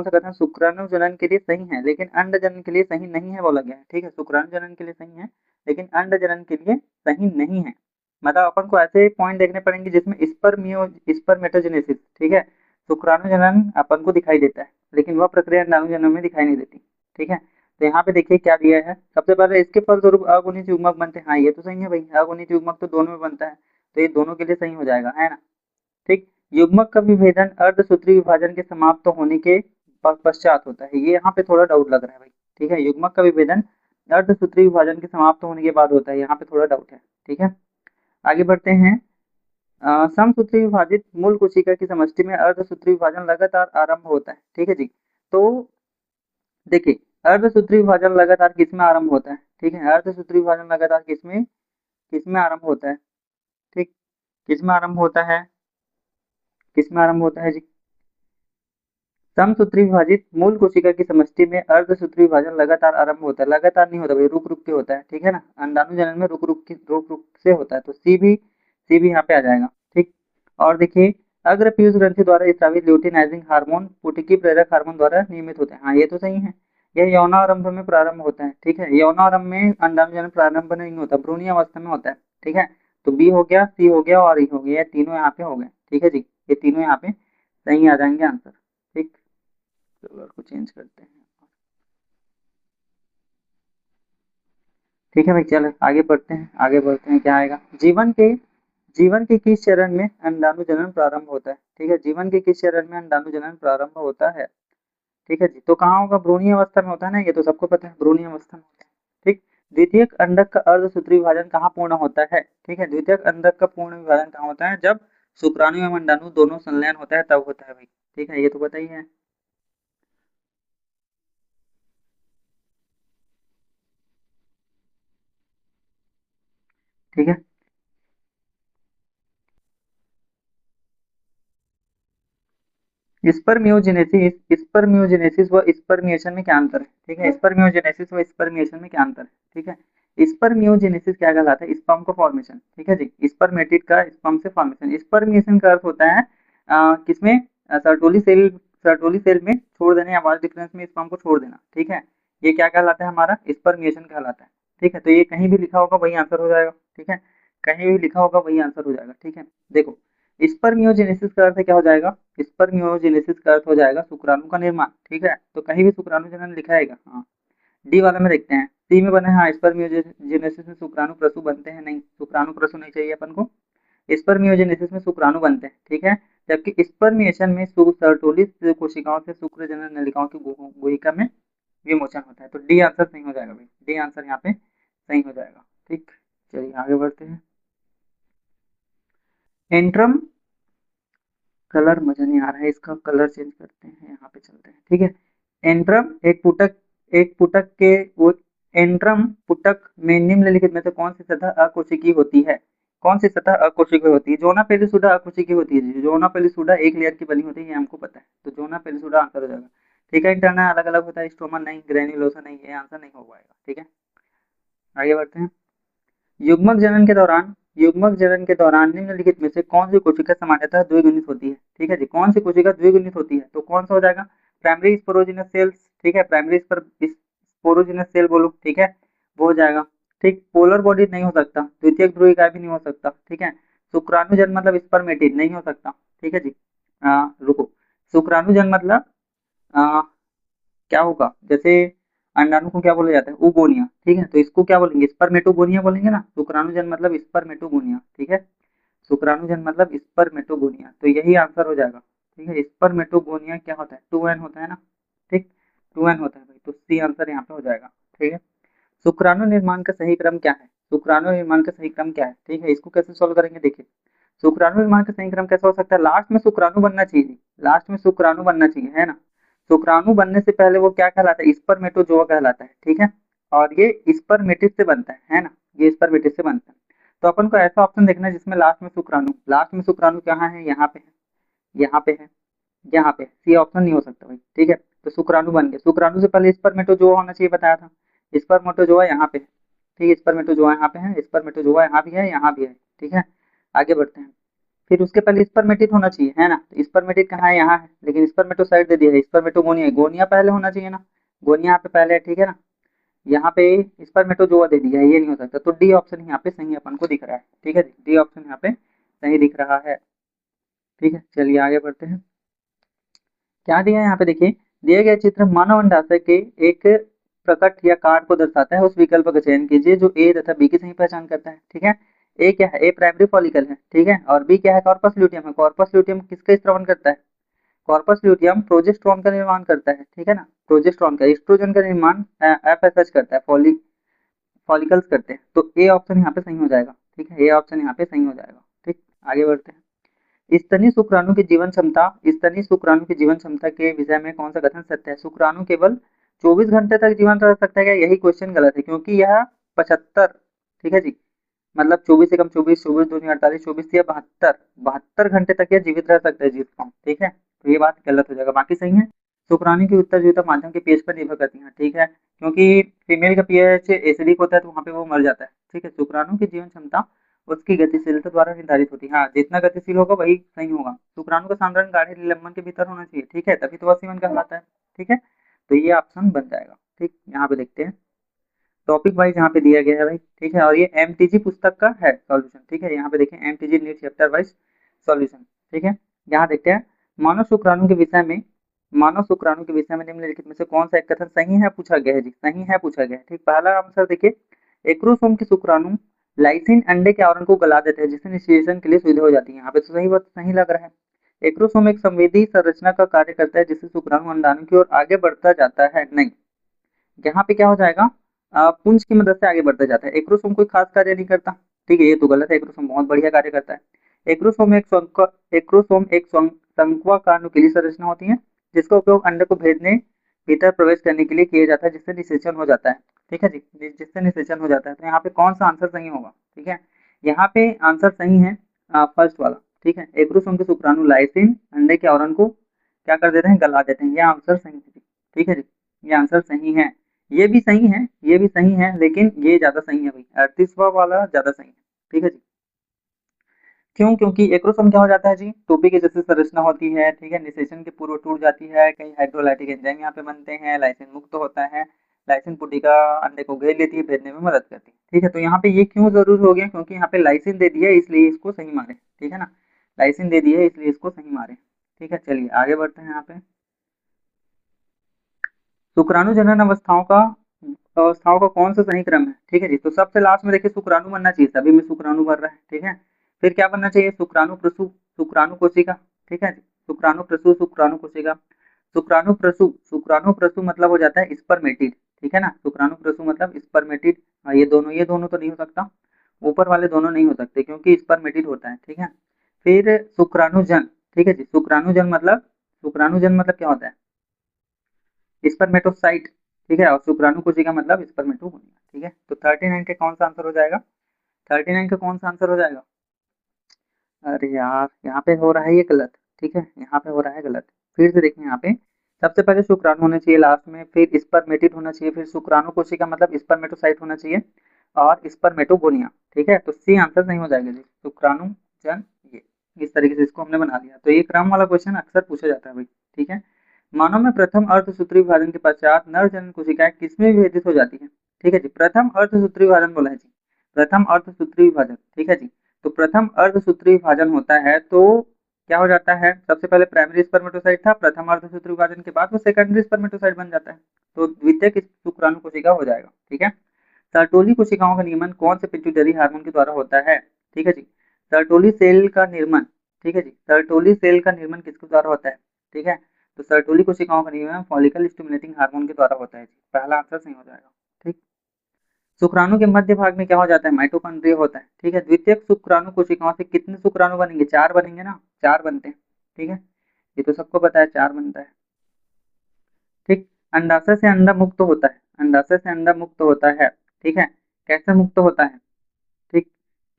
कथन शुक्राणु जनन के लिए सही है लेकिन अंड जनन के लिए सही नहीं है बोला गया है, ठीक है। शुक्राणु जनन के लिए सही है लेकिन अंड जनन के लिए सही नहीं है। मतलब अपन को ऐसे पॉइंट देखने पड़ेंगे जिसमें स्पर्मेटोजेनेसिस, ठीक है, शुक्राणु जनन अपन को दिखाई देता है लेकिन वह प्रक्रिया अंडाणु जनन में दिखाई नहीं देती, ठीक है। तो यहाँ पे देखिए क्या दिया है, सबसे पहले इसके फलस्वरूप अगुणित युग्मक बनते हैं, हाँ ये तो सही है भाई, अगुणित युग्मक तो दोनों में बनता है, तो ये दोनों के लिए सही हो जाएगा, है ना, ठीक। युग्मक का विभेदन अर्धसूत्री विभाजन के समाप्त होने के पश्चात होता है, ये यहाँ पे थोड़ा डाउट लग रहा है भाई, ठीक है। युग्मक का विभेदन अर्धसूत्री विभाजन के समाप्त होने के बाद होता है, यहाँ पे थोड़ा डाउट है, ठीक है। आगे बढ़ते हैं, समसूत्री विभाजित मूल कोशिका की समष्टि में अर्धसूत्री विभाजन लगातार आरंभ होता है, ठीक है जी। तो देखिए अर्धसूत्री विभाजन लगातार किसमें आरंभ होता है, ठीक है। अर्धसूत्री विभाजन लगातार किसमें किसमें आरंभ होता है, ठीक, किसमें आरंभ होता है, किसमें आरंभ होता है जी, समसूत्री विभाजित मूल कोशिका की समष्टि में अर्धसूत्री विभाजन लगातार आरंभ होता है, लगातार नहीं होता भाई, रुक रुक के होता है, ठीक है ना। अंडाणु जनन में रुक रुक से होता है, तो सी भी यहाँ पे आ जाएगा, ठीक। और देखिए अग्र पीयूष ग्रंथि द्वारा स्रावित ल्यूटिनाइजिंग हार्मोन पुटिकी प्रेरक हार्मोन द्वारा नियमित होते हैं, हाँ ये तो सही है। यह यौनारंभ में प्रारंभ होता है, ठीक है। यौनारंभ में अंडाणु जनन प्रारंभ नहीं होता, भ्रूणीय अवस्था में होता है, ठीक है। तो बी हो गया, सी हो गया और ई हो गया, ये तीनों यहाँ पे हो गए, ठीक है जी, ये तीनों यहाँ पे सही आ जाएंगे आंसर, ठीक। कलर को चेंज करते हैं, ठीक है भाई। चलो आगे बढ़ते हैं, आगे बढ़ते हैं, क्या आएगा, जीवन के किस चरण में अंडाणु जनन प्रारंभ होता है, ठीक है। जीवन के किस चरण में अंडाणु जनन प्रारंभ होता है, ठीक है जी। तो कहाँ होगा, भ्रूणीय अवस्था में होता है ना, ये तो सबको पता है, भ्रूणीय अवस्था में होता है, ठीक। द्वितीयक अंडक का अर्धसूत्री विभाजन कहाँ पूर्ण होता है, ठीक है। द्वितीयक अंडक का पूर्ण विभाजन कहाँ होता है, जब शुक्राणु एवं अंडाणु दोनों संलयन होता है तब होता है भाई, ठीक है, ये तो पता ही है, ठीक है। स्पर्मियोजेनेसिस व स्पर्मिएशन में क्या अंतर है, ठीक है। स्पर्मियोजेनेसिस व स्पर्मिएशन में क्या अंतर है, ठीक है। स्पर्मियोजेनेसिस क्या कहलाता है, स्पर्म का फॉर्मेशन, ठीक है जी, स्पर्मेटिड का स्पर्म से फॉर्मेशन। स्पर्मिएशन का अर्थ होता है किसमें, सर्टोली सेल में छोड़ देने या वाल डिफरेंस में स्पर्म को छोड़ देना, ठीक है। ये क्या कहलाता है, हमारा स्पर्मिएशन कहलाता है, ठीक है। तो ये कहीं भी लिखा होगा वही आंसर हो जाएगा, ठीक है, कहीं भी लिखा होगा वही आंसर हो जाएगा, ठीक है। देखो स्पर्मियोजेनेसिस का अर्थ क्या हो जाएगा, स्पर्मियोजेनेसिस का अर्थ हो जाएगा शुक्राणु का निर्माण, ठीक है। तो कहीं भी शुक्राणु जनन लिखा है, हाँ। डी वाला में देखते हैं, सी में बने, हाँ स्पर्मियोजेनेसिस में शुक्राणु प्रसु बनते हैं, नहीं शुक्राणु प्रसु नहीं चाहिए अपन को, स्पर्मियोजेनेसिस में शुक्राणु बनते हैं, ठीक है। जबकि स्पर्मिएशन में सर्टोलिस कोशिकाओं से शुक्र जनन नलिकाओं की गुहिका में विमोचन होता है, तो डी आंसर सही हो जाएगा भाई, डी आंसर यहाँ पे सही हो जाएगा, ठीक। चलिए आगे बढ़ते हैं, एंट्रम, कलर मुझे नहीं आ रहा है, इसका कलर चेंज करते हैं, यहाँ पे चलते हैं, ठीक है। एंट्रम एक पुटक के वो एंट्रम पुटक में निम्नलिखित में से कौन सी सतह अकोशिकीय होती है, कौन सी सतह अकोशिकीय होती है, जोना पेलिसुडा अकोशिकीय होती है, जोना पेलिसुडा एक लेयर की बनी होती है, ये हमको पता है, तो जोना पेलिसुडा आंसर हो जाएगा, ठीक है। इंटरनल अलग अलग होता है, स्टोमा नहीं, ग्रेन्युलोसा नहीं, ये आंसर नहीं हो पाएगा, ठीक है। आगे बढ़ते हैं, युग्मक जनन के दौरान निम्नलिखित में से कौन सी कोशिका सामान्यतः द्विगुणित होती है, ठीक है जी, कौन सी कोशिका द्विगुणित होती है, तो कौन सा हो जाएगा, प्राइमरी स्पोरोजिनस सेल्स, ठीक है, प्राइमरी स्पोरोजिनस सेल बोलो, ठीक है, वो हो जाएगा, ठीक। पोलर बॉडी नहीं हो सकता, द्वितीयक ध्रुवीय भी नहीं हो सकता, ठीक है। शुक्राणुजन मतलब स्पर्मेटिड नहीं हो सकता, ठीक है जी। रुको, शुक्राणुजन मतलब क्या होगा, जैसे अंडाणु को क्या बोला जाता है, उगोनिया, ठीक है, तो इसको क्या बोलेंगे, स्पर्मेटोगोनिया बोलेंगे ना। शुक्राणुजन मतलब स्पर्मेटोगोनिया, ठीक है। शुक्राणुजन मतलब स्पर्मेटोगोनिया, तो यही आंसर हो जाएगा, ठीक है। स्पर्मेटोगोनिया क्या होता है, 2n होता है ना, ठीक, 2n होता है भाई, तो सी आंसर यहाँ पे हो जाएगा, ठीक है। शुक्राणु निर्माण का सही क्रम क्या है, शुक्राणु निर्माण का सही क्रम क्या है, ठीक है, इसको कैसे सोल्व करेंगे, देखिए शुक्राणु निर्माण का सही क्रम कैसा हो सकता है, लास्ट में शुक्राणु बनना चाहिए, लास्ट में शुक्राणु बनना चाहिए, है ना। शुक्राणु बनने से पहले वो क्या कहलाता है, स्पर्मेटोजोआ कहलाता है, ठीक है। और ये स्पर्मेटिड से बनता है ना, ये स्पर्मेटिड से बनता है। तो अपन को ऐसा ऑप्शन देखना है जिसमें लास्ट में शुक्राणु, लास्ट में शुक्राणु कहाँ है, यहाँ पे है, यहाँ पे है, यहाँ पे, सी ऑप्शन नहीं हो सकता भाई, ठीक है। तो शुक्राणु बन गया, शुक्राणु से पहले स्पर्मेटोजोआ होना चाहिए, बताया था, स्पर्मेटोजोआ यहाँ पे है, ठीक है, स्पर्मेटोजोआ यहाँ पे है, स्पर्मेटोजोआ यहाँ भी है, यहाँ भी है, ठीक है। आगे बढ़ते हैं, फिर उसके पहले स्पर्मेटिड होना चाहिए, है ना, तो स्पर्मेटिड कहाँ है, यहाँ है, लेकिन स्पर्मेटोसाइट दे दिया है, स्पर्मेटोगोनिया, गोनिया पहले होना चाहिए ना, गोनिया यहाँ पे पहले है, ठीक है ना। यहाँ पे स्पर्मेटोजोआ दे दिया है, ये नहीं हो सकता, तो डी ऑप्शन यहाँ पे सही अपन को दिख रहा है, ठीक है, डी ऑप्शन यहाँ पे सही दिख रहा है, ठीक है। चलिए आगे बढ़ते हैं, क्या दिया है यहाँ पे, देखिए दिए गए चित्र मानव अंडाशय के एक प्रकट या कार्ड को दर्शाता है, उस विकल्प का चयन कीजिए जो ए तथा बी की सही पहचान करता है, ठीक है। ए क्या है, ए प्राइमरी फॉलिकल है, ठीक है, और बी क्या है, कॉर्पस ल्यूटियम है। कॉर्पस ल्यूटियम किसका स्त्रवण करता है, कॉर्पस ल्यूटियम प्रोजेस्टेरोन का निर्माण करता है, ठीक है ना, प्रोजेस्टेरोन का, एस्ट्रोजन का निर्माण एफएसएच करता है, फॉलिकल्स करते हैं, तो ए ऑप्शन यहाँ पे सही हो जाएगा, ठीक है, ए ऑप्शन यहाँ पे सही हो जाएगा, ठीक। आगे बढ़ते हैं, स्तनीय शुक्राणु की जीवन क्षमता, स्तनीय शुक्राणु की जीवन क्षमता के विषय में कौन सा कथन सत्य है, शुक्राणु केवल 24 घंटे तक जीवन रह सकता है क्या, यही क्वेश्चन गलत है, क्योंकि यह 75, ठीक है जी, मतलब 24 से कम 24, 24 दूनी 48, 24 या 72, 72 घंटे तक यह जीवित रह सकता है जीवित फॉर्म, ठीक है, तो ये बात गलत हो जाएगा, बाकी सही है। शुक्राणु की उत्तरजीविता माध्यम के पीएच पर निर्भर करती है, ठीक है, क्योंकि फीमेल का पीएच एसिडिक होता है तो वहाँ पे वो मर जाता है, ठीक है। शुक्राणु की जीवन क्षमता उसकी गतिशीलता द्वारा निर्धारित होती है, हाँ, जितना गतिशील होगा वही सही होगा। शुक्राणु का सांद्रण गाढ़े निलंबन के भीतर होना चाहिए, ठीक है, तभी तो वह सीमन कहलाता है, ठीक है, तो ये ऑप्शन बन जाएगा, ठीक। यहाँ पे देखते हैं, टॉपिक वाइज यहाँ पे दिया गया है भाई, ठीक है, और ये एमटीजी पुस्तक का है सॉल्यूशन, ठीक है, यहाँ पे देखें MTG NEET chapter wise solution, ठीक है। यहाँ देखते हैं, मानव शुक्राणु के विषय में, मानव शुक्राणु के विषय में निम्नलिखित में से कौन सा एक कथन सही है पूछा गया है जी, सही है पूछा गया है, ठीक। पहला आंसर देखिए, एक्रोसोम के शुक्राणु लाइसिन अंडे के आवरण को गला देते हैं जिससे निषेचन के लिए सुविधा हो जाती है, यहाँ पे तो सही बात सही लग रहा है। एक्रोसोम एक संवेदी संरचना का कार्य करता है जिससे शुक्राणु अंडाणु की ओर आगे बढ़ता जाता है, नहीं, यहाँ पे क्या हो जाएगा, पुंज की मदद से आगे बढ़ता जाता है, एक्रोसोम कोई खास कार्य नहीं करता, ठीक है, ये तो गलत है, एक्रोसोम बहुत बढ़िया कार्य करता है। एक्रोसोम एक संक्वाकार नुकीली संरचना होती है जिसका उपयोग अंडे को भेदने भीतर प्रवेश करने के लिए किया जाता है जिससे निषेचन हो जाता है, ठीक है जी, जिससे निषेचन हो जाता है। तो यहाँ पे कौन सा आंसर सही होगा, ठीक है, यहाँ पे आंसर सही है फर्स्ट वाला, ठीक है, एक्रोसोम के शुक्राणु लाइसिन अंडे के आवरण को क्या कर देते हैं, गला देते हैं, ये आंसर सही है, ठीक है जी, ये आंसर सही है। ये भी सही है, ये भी सही है, लेकिन ये ज्यादा सही है भाई, 38वां वाला ज्यादा सही है, ठीक है जी। क्यों, क्योंकि एक्रोसोम क्या हो जाता है जी, टोपी की जैसे संरचना होती है, ठीक है, निषेचन के पूर्व टूट जाती है, कई हाइड्रोलाइटिक एंजाइम यहाँ पे बनते हैं, लाइसिन मुक्त होता है, लाइसिन पुटिका अंडे को घेर लेती है, भेजने में मदद करती है, ठीक है। तो यहाँ पे ये क्यों जरूर हो गया, क्योंकि यहाँ पे लाइसिन दे दिया है इसलिए इसको सही मारे, ठीक है ना, लाइसिन दे दिया है इसलिए इसको सही मारे, ठीक है। चलिए आगे बढ़ते हैं, यहाँ पे शुक्राणु जनन अवस्थाओं का कौन सा सही क्रम है, ठीक है जी, तो सबसे लास्ट में देखिए शुक्राणु बनना चाहिए, सभी में शुक्राणु बन रहा है, ठीक है। फिर क्या बनना चाहिए, शुक्राणु प्रसु शुक्राणु कोशिका, ठीक है जी, शुक्राणु प्रसु शुक्राणु कोशिका, शुक्राणु प्रसु मतलब हो जाता है स्पर्मेटिड, ठीक है ना, शुक्राणु प्रसु मतलब स्पर्मेटिड, ये दोनों तो नहीं हो सकता, ऊपर वाले दोनों नहीं हो सकते क्योंकि स्पर्मेटिड होता है, ठीक है। फिर शुक्राणुजन, ठीक है जी, शुक्राणुजन मतलब क्या होता है, स्पर्मेटोसाइट, ठीक है, और शुक्राणु कोशिका मतलब स्पर्मेटोगोनिया, ठीक है। तो 39 का कौन सा आंसर हो जाएगा, 39 का कौन सा आंसर हो जाएगा, अरे यार यहाँ पे हो रहा है ये गलत, ठीक है, यहाँ पे हो रहा है गलत, फिर से देखिए यहाँ पे सबसे पहले शुक्राणु होना चाहिए लास्ट में, फिर स्पर्मेटिड होना चाहिए, फिर शुक्राणु कोशिका मतलब स्पर्मेटोसाइट होना चाहिए, और स्पर्मेटोगोनिया, ठीक है, तो सी आंसर नहीं हो जाएगा जी, शुक्राणु जन, ये इस तरीके से इसको हमने बना लिया। तो ये क्रम वाला क्वेश्चन अक्सर पूछा जाता है भाई, ठीक है। मानव में प्रथम अर्धसूत्री विभाजन के पश्चात नर जनन कोशिकाएं किसमें विभेदित हो जाती है, ठीक है जी, प्रथम अर्धसूत्री विभाजन बोला है जी, प्रथम अर्धसूत्री विभाजन, ठीक है जी, तो प्रथम अर्धसूत्री विभाजन होता है तो क्या हो जाता है, सबसे पहले प्राइमरी स्पर्मेटोसाइट था, प्रथम अर्धसूत्री विभाजन के बाद वो सेकेंडरी स्पर्मेटोसाइट बन जाता है, तो द्वितीयक शुक्राणु कोशिका हो जाएगा। ठीक है, सर्टोली कोशिकाओं का निर्माण कौन से पिट्यूटरी हार्मोन के द्वारा होता है? ठीक है जी, सर्टोली सेल का निर्माण, ठीक है जी, सर्टोली सेल का निर्माण किसके द्वारा होता है? ठीक है, तो सर्टोली कोशिकाओं का निर्माण फॉलिकल स्टिमुलेटिंग हार्मोन के द्वारा होता है जी, पहला आंसर सही हो जाएगा। ठीक, शुक्राणु के मध्य भाग में क्या हो जाता है? माइटोकॉन्ड्रिया होता है। ठीक है, द्वितीयक शुक्राणु कोशिकाओं से कितने शुक्राणु बनेंगे? 4 बनेंगे ना, 4 बनते हैं। ठीक है, ये तो सबको पता है 4 बनता है। ठीक, अंडाशय से अंडा मुक्त होता है, अंडाशय से अंडा मुक्त होता है। ठीक है, कैसे मुक्त होता है? ठीक,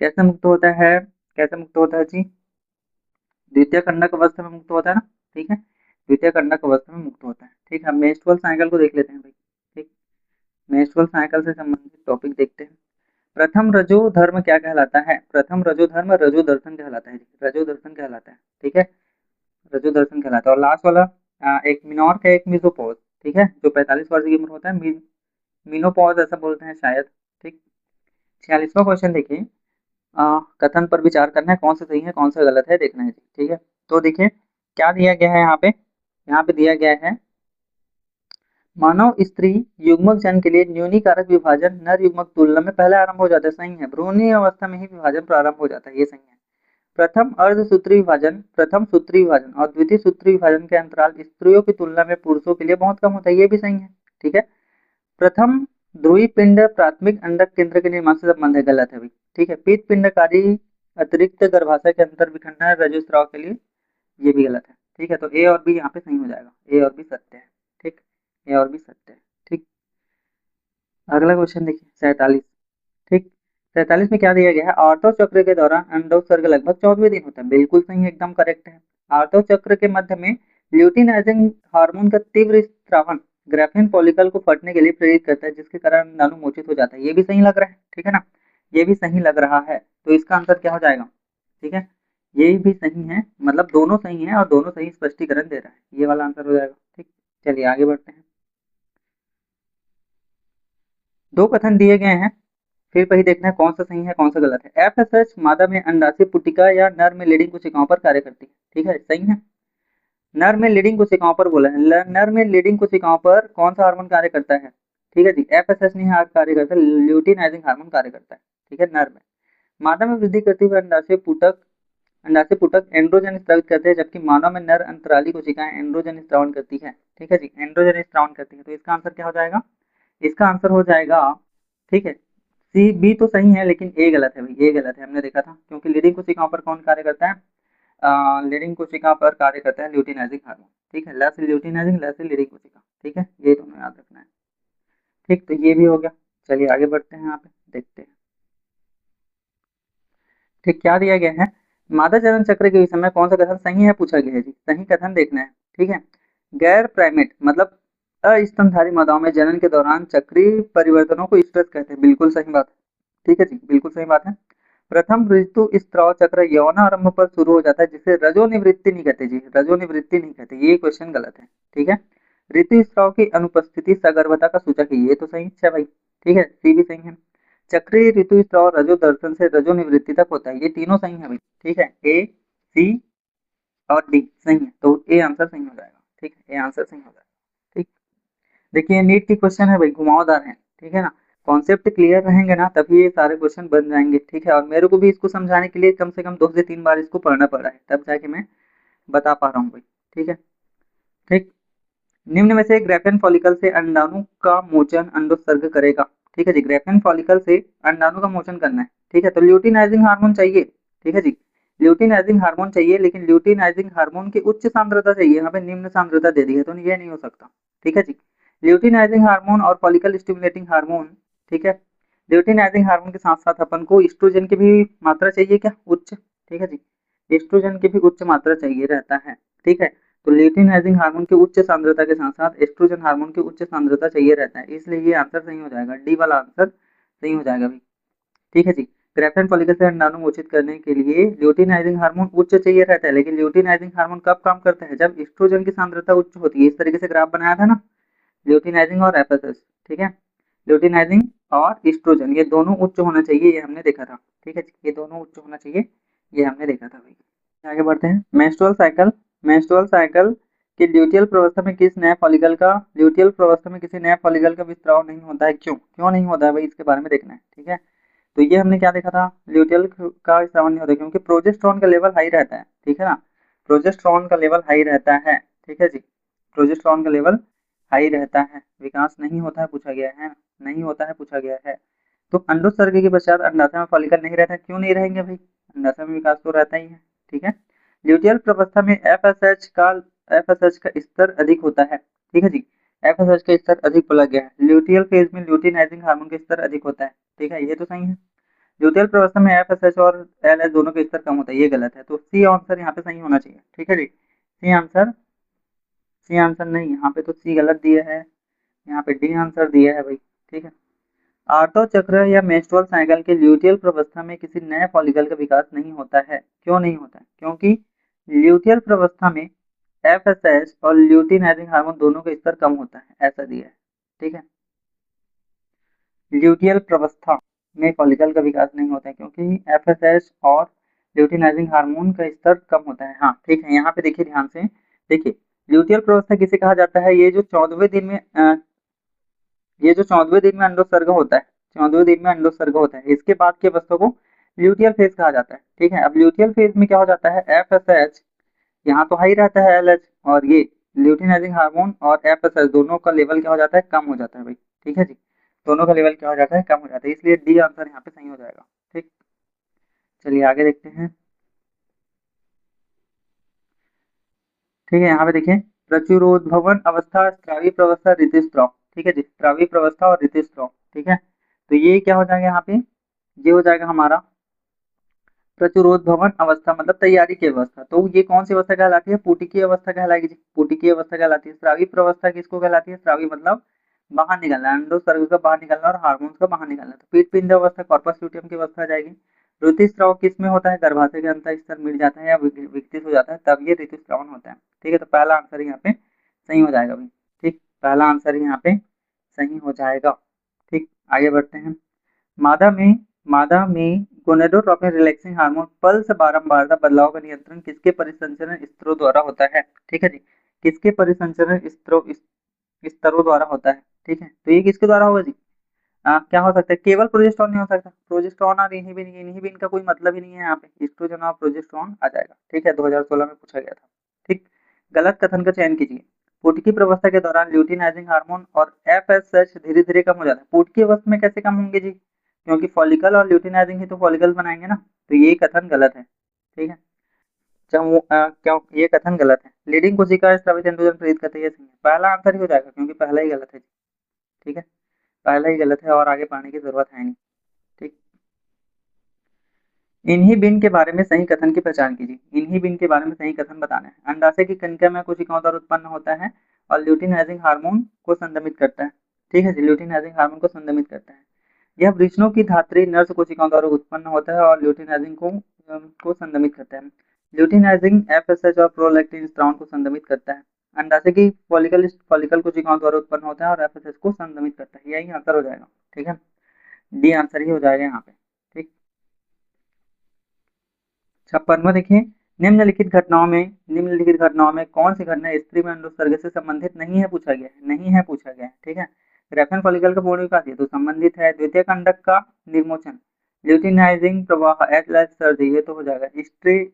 कैसे मुक्त होता है? कैसे मुक्त होता है जी? द्वितीय अंडक अवस्था में मुक्त होता है ना। ठीक है, द्वितीय अंडक अवस्था में मुक्त होता है। ठीक है, हम मेंस्ट्रुअल साइकिल को देख लेते हैं भाई। ठीक, मेंस्ट्रुअल साइकिल से संबंधित टॉपिक देखते हैं। प्रथम रजो धर्म क्या कहलाता है? प्रथम रजो धर्म रजो दर्शन कहलाता है, रजो दर्शन कहलाता है। ठीक है, रजो दर्शन कहलाता है। और लास्ट वाला एक मिनोर्क है, एक मिसोपोज। ठीक है, जो 45 वर्ष की उम्र होता है, मिनोपॉज ऐसा बोलते हैं शायद। ठीक, 46वां क्वेश्चन देखिए, कथन पर विचार करना है, कौन सा सही है कौन सा गलत है देखना है जी। ठीक है, तो देखिए क्या दिया गया है यहाँ पे दिया गया है, मानव स्त्री युग्मक जन के लिए न्यूनीकारक विभाजन नर युग्मक तुलना में पहले आरंभ हो जाता है, सही है। भ्रूणीय अवस्था में ही विभाजन प्रारंभ हो जाता है, ये सही है। प्रथम अर्धसूत्री विभाजन, प्रथम सूत्री विभाजन और द्वितीय सूत्री विभाजन के अंतराल स्त्रियों की तुलना में पुरुषों के लिए बहुत कम होता है, ये भी सही है। ठीक है, प्रथम ध्रुवी पिंड प्राथमिक अंडक केंद्र के निर्माण से संबंध है, गलत है भाई। ठीक है, पीत पिंडकारी अतिरिक्त गर्भाशय के अंतर विखंडन रजस्राव के लिए, ये भी गलत है। ठीक है, तो ए और बी यहाँ पे सही हो जाएगा, ए और बी सत्य है। ठीक, ए और बी सत्य है। ठीक, अगला क्वेश्चन देखिए 47। ठीक, 47 में क्या दिया गया है? आर्तव चक्र के दौरान अंडोत्सर्ग लगभग 14वें दिन होता है, बिल्कुल सही है, एकदम करेक्ट है। आर्तव चक्र के मध्य में ल्यूटिनाइजिंग हार्मोन का तीव्र स्रावन ग्राफिन फॉलिकल को फटने के लिए प्रेरित करता है, जिसके कारण अंडाणु मोचित हो जाता है, ये भी सही लग रहा है। ठीक है ना, ये भी सही लग रहा है, तो इसका आंसर क्या हो जाएगा? ठीक है, ये भी सही है, मतलब दोनों सही है और दोनों सही स्पष्टीकरण दे रहा है, ये वाला आंसर हो जाएगा। ठीक, चलिए आगे बढ़ते हैं। दो कथन दिए गए हैं, फिर वही देखना है कौन सा सही है कौन सा गलत है। एफएसएच मादा में अंडाशय पुटिका या नर में लीडिंग कोशिकाओं पर कार्य करती है। ठीक है, सही है। नर में लीडिंग कोशिकाओं पर बोला है, नर में लीडिंग कोशिकाओं पर कौन सा हार्मोन कार्य करता है? ठीक है जी, एफएसएच नहीं कार्य करता, ल्यूटिनाइजिंग हार्मोन कार्य करता है। ठीक है, नर में। मादा में वृद्धि करते हुए अंडाशय पुटक एंड्रोजन स्रावित करते हैं, जबकि मानव में नर अंतराली कोशिकाएं एंड्रोजन स्रावन करती है। ठीक है जी, एंड्रोजन स्रावन करती है, तो इसका आंसर क्या हो जाएगा? इसका आंसर हो जाएगा, ठीक है, सी बी तो सही है लेकिन ए गलत है भाई, ए गलत है, हमने देखा था, क्योंकि लीडिंग कोशिकाओं पर कौन कार्य करता है? लीडिंग कोशिका पर कार्य करता है ल्यूटिनाइजिंग हार्मोन। ठीक है, लेस ल्यूटिनाइजिंग लेस लीडिंग कोशिका। ठीक है, ये दोनों याद रखना है। ठीक, तो ये भी हो गया। चलिए आगे बढ़ते हैं, यहाँ पे देखते हैं। ठीक, क्या दिया गया है? मादा जनन चक्र के विषय में कौन सा कथन सही है पूछा गया है जी, सही कथन देखना है। ठीक है, गैर प्राइमेट मतलब अस्तनधारी मादाओं में जनन के दौरान चक्रीय परिवर्तनों को स्ट्रेस कहते हैं, बिल्कुल सही बात है। ठीक है जी, बिल्कुल सही बात है। प्रथम ऋतु स्त्राव चक्र यौन आरंभ पर शुरू हो जाता है, जिसे रजो निवृत्ति नहीं कहते जी, रजो निवृत्ति नहीं कहते, ये क्वेश्चन गलत है। ठीक है, ऋतु स्त्राव की अनुपस्थिति सगर्भता का सूचक है, ये तो सही है भाई। ठीक है, सी भी सही है। चक्रीय ऋतु स्त्राव रजो दर्शन से रजो निवृत्ति तक होता है, ये तीनों सही है भाई। ठीक है, ए सी और डी सही है, तो ए आंसर सही हो जाएगा। ठीक है, ए आंसर सही हो जाएगा। ठीक, देखिए नीट की क्वेश्चन है भाई, घुमावदार है। ठीक है ना, कॉन्सेप्ट क्लियर रहेंगे ना तभी ये सारे क्वेश्चन बन जाएंगे। ठीक है, और मेरे को भी इसको समझाने के लिए कम से कम 2 से 3 बार इसको पढ़ना पड़ा है, तब जाके मैं बता पा रहा हूँ भाई। ठीक है, ठीक, निम्न में से ग्रेफेन फॉलिकल से अंडाणु का मोचन अंडोत्सर्ग करेगा। ठीक है जी, ग्रेफेन फॉलिकल से अंडाणु का मोचन करना है। ठीक है, तो ल्यूटिनाइजिंग हार्मोन चाहिए। ठीक है जी, ल्यूटिनाइजिंग हार्मोन चाहिए, लेकिन ल्यूटिनाइजिंग हार्मोन की उच्च सांद्रता चाहिए, यहाँ पे निम्न सांद्रता दे दी है, तो ये नहीं हो सकता। ठीक है जी, ल्यूटिनाइजिंग हार्मोन और फॉलिकल स्टिमुलेटिंग हार्मोन। ठीक है, ल्यूटिनाइजिंग हार्मोन के साथ साथ अपन को एस्ट्रोजन की भी मात्रा चाहिए क्या, उच्च। ठीक है जी, एस्ट्रोजन की भी उच्च मात्रा चाहिए रहता है। ठीक है, तो ल्यूटिनाइजिंग हार्मोन की उच्च सांद्रता के साथ साथ एस्ट्रोजन हार्मोन की उच्च सांद्रता चाहिए रहता है, इसलिए ये आंसर सही हो जाएगा, डी वाला आंसर सही हो जाएगा भाई। ठीक है जी, ग्रेफेन फॉलिकल से अंडाणु मोचित करने के लिए ल्यूटिनाइजिंग हार्मोन उच्च चाहिए रहता है, लेकिन ल्यूटिनाइजिंग हार्मोन कब काम करता है? जब एस्ट्रोजन की सांद्रता उच्च होती है। इस तरीके से ग्राफ बनाया था ना, ल्यूटिनाइजिंग और एफएसएस। ठीक है, ल्यूटिनाइजिंग और एस्ट्रोजन, ये दोनों उच्च होना चाहिए, ये हमने देखा था। ठीक है, ये दोनों उच्च होना चाहिए, ये हमने देखा था भाई। आगे बढ़ते हैं। मेंस्ट्रुअल साइकिल, मेंस्ट्रुअल साइकिल कि ल्यूटियल प्रवस्था में किस नए फॉलिकल का, ल्यूटियल प्रवस्था में किसी नए फॉलिकल का विस्तार नहीं होता है, क्यों क्यों नहीं होता है भाई, इसके बारे में देखना है। ठीक है, तो ये हमने क्या देखा था, ल्यूटियल का विस्तार नहीं होता क्योंकि प्रोजेस्टेरोन का लेवल हाई रहता है। ठीक है ना, प्रोजेस्टेरोन का लेवल हाई रहता है। ठीक है जी, प्रोजेस्टेरोन का लेवल हाई रहता है, विकास नहीं होता है पूछा गया है, नहीं होता है पूछा गया है। तो अंडोत्सर्ग के पश्चात अंडाशय में फॉलिकल नहीं रहता, क्यों नहीं रहेंगे भाई, अंडाशय में विकास तो रहता ही है। ठीक है, ल्यूटियल प्रवस्था में एफएसएच का स्तर अधिक होता है। ठीक है जी, एफएसएच का स्तर अधिक बोला गया है। ल्यूटियल फेज में ल्यूटिनाइजिंग हार्मोन का स्तर अधिक होता है। ठीक है, ये तो सही है। ल्यूटियल प्रवस्था में एफएसएच और एलएच दोनों का स्तर कम होता है, ये गलत है। तो सी आंसर यहाँ पे सही होना चाहिए। ठीक है जी, सी आंसर नहीं, यहाँ पे तो सी गलत दिया है, यहाँ पे डी आंसर दिया है भाई। ठीक है, आर्टो चक्र या मेंस्ट्रुअल साइकिल के ल्यूटियल प्रवस्था में किसी नए फॉलिकल का विकास नहीं होता है, क्यों नहीं होता है, क्योंकि ल्यूटियल प्रवस्था में एफएसएच और ल्यूटिनाइजिंग हार्मोन दोनों का स्तर कम होता है, ऐसा दिया है। ठीक है, ल्यूटियल प्रवस्था में फॉलिकल का विकास नहीं होता है क्योंकि एफएसएच और ल्यूटिनाइजिंग हार्मोन का स्तर कम होता है। हाँ ठीक है, यहाँ पे देखिए ध्यान से, देखिए ल्यूटियल प्रवस्था किसे कहा जाता है, ये जो 14वें दिन में अंडोत्सर्ग होता है, 14वें दिन में अंडोत्सर्ग होता है, इसके बाद की अवस्था को ल्यूटियल फेज कहा जाता है। ठीक है, अब ल्यूटियल फेज में क्या हो जाता है, एफएसएच यहाँ तो हाई रहता है, एलएच और ये ल्यूटिनाइजिंग हार्मोन और एफएसएच दोनों का लेवल क्या हो जाता है, कम हो जाता है भाई। ठीक है जी, दोनों का लेवल क्या हो जाता है, कम हो जाता है, इसलिए डी आंसर यहाँ पे सही हो जाएगा। ठीक, चलिए आगे देखते हैं। ठीक है, यहाँ पे देखिए, प्रचुरोद्भवन अवस्था, स्रावी प्रवस्था, ऋतुस्राव। ठीक है जी, स्रावी प्रवस्था और ऋतुस्राव। ठीक है, तो ये क्या हो जाएगा यहाँ पे, ये हो जाएगा हमारा प्रचुरोद्भवन अवस्था मतलब तैयारी की अवस्था। तो ये कौन सी अवस्था कहलाती है, पुटिकी अवस्था कहलाएगी जी, पुटिकी अवस्था कहलाती है। स्रावी प्रवस्था किसको कहलाती है, स्रावी मतलब बाहर निकलना, अंडोत्सर्ग का बाहर निकलना और हार्मोन्स का बाहर निकलना। तो पीट पिंड अवस्था कॉर्पस ल्यूटियम की अवस्था आ जाएगी। ऋतुस्राव किस में होता है, गर्भाशय के अंतर स्तर मिट जाता है या विकसित हो जाता है, तब ये ऋतुस्रावन होता है। ठीक है, तो पहला आंसर यहाँ पे सही हो जाएगा भाई। ठीक, पहला आंसर यहाँ पे सही हो जाएगा। ठीक, आगे बढ़ते हैं। मादा में मादा में गोनेडोट्रोपिन रिलैक्सिंग हार्मोन पल्स बारंबारता बदलाव का नियंत्रण किसके परिसंचरण स्तरों द्वारा होता है। ठीक है जी, किसके परिसंचरण स्तरों द्वारा होता है। ठीक है, तो ये किसके द्वारा होगा जी, क्या हो सकता है, केवल प्रोजेस्टेरॉन नहीं हो सकता, प्रोजेस्टेरॉन और इनहिबिन, इनहिबिन का कोई मतलब ही नहीं है यहाँ पे, एस्ट्रोजन और प्रोजेस्टेरॉन आ जाएगा। ठीक है, 2016 में पूछा गया था। ठीक, गलत कथन का चयन कीजिए। पुटकी प्रवस्था के दौरान ल्यूटिनाइजिंग हार्मोन और एफएसएच धीरे धीरे कम हो जाता है, पुटकी अवस्था में कैसे कम होंगे जी, क्योंकि फॉलिकल और ल्यूटिनाइजिंग ही तो फॉलिकल बनाएंगे ना, तो ये कथन गलत है। ठीक है, क्यों ये कथन गलत है। लीडिंग कोशिका स्रावित एंड्रोजन प्रेरित करते हैं, सही है, पहला आंसर ही हो जाएगा क्योंकि पहला ही गलत है। ठीक है, पहला ही गलत है और आगे पढ़ने की जरूरत है नहीं। ठीक, इन्हीं के बारे में सही कथन की पहचान कीजिए, इन्हीं के बारे में सही कथन बताना है। अंडाशय की कणिका में कोशिकाओं द्वारा उत्पन्न होता है और ल्यूटिनाइजिंग हार्मोन को संदमित करता है। ठीक है, ल्यूटिनाइजिंग हार्मोन को संदमित करता है। यह वृषणों की धात्री नर्स कोशिकाओं द्वारा उत्पन्न होता है और ल्यूटिनाइजिंग को संदमित करता है। ल्यूटिनाइजिंग एफएसएच और प्रोलैक्टिन स्त्राव को संदमित करता है। अंडाशय की फॉलिकल कोशिकाओं द्वारा उत्पन्न होता है और एफएसएच को संदमित करता है, यही आंसर हो जाएगा। ठीक है, डी आंसर ही हो जाएगा यहाँ पे। ठीक, 56वां देखिए, निम्नलिखित घटनाओं में कौन सी घटना स्त्री में अंडोत्सर्ग से संबंधित नहीं है पूछा गया है, नहीं है पूछा गया है। ठीक है, रेफरन फॉलिकल का पूर्ण विकास ये तो संबंधित है। द्वितीय कंडक का निर्मोचन, ल्यूटिनाइजिंग प्रवाह, एटलस सर्दी, ये तो हो जाएगा।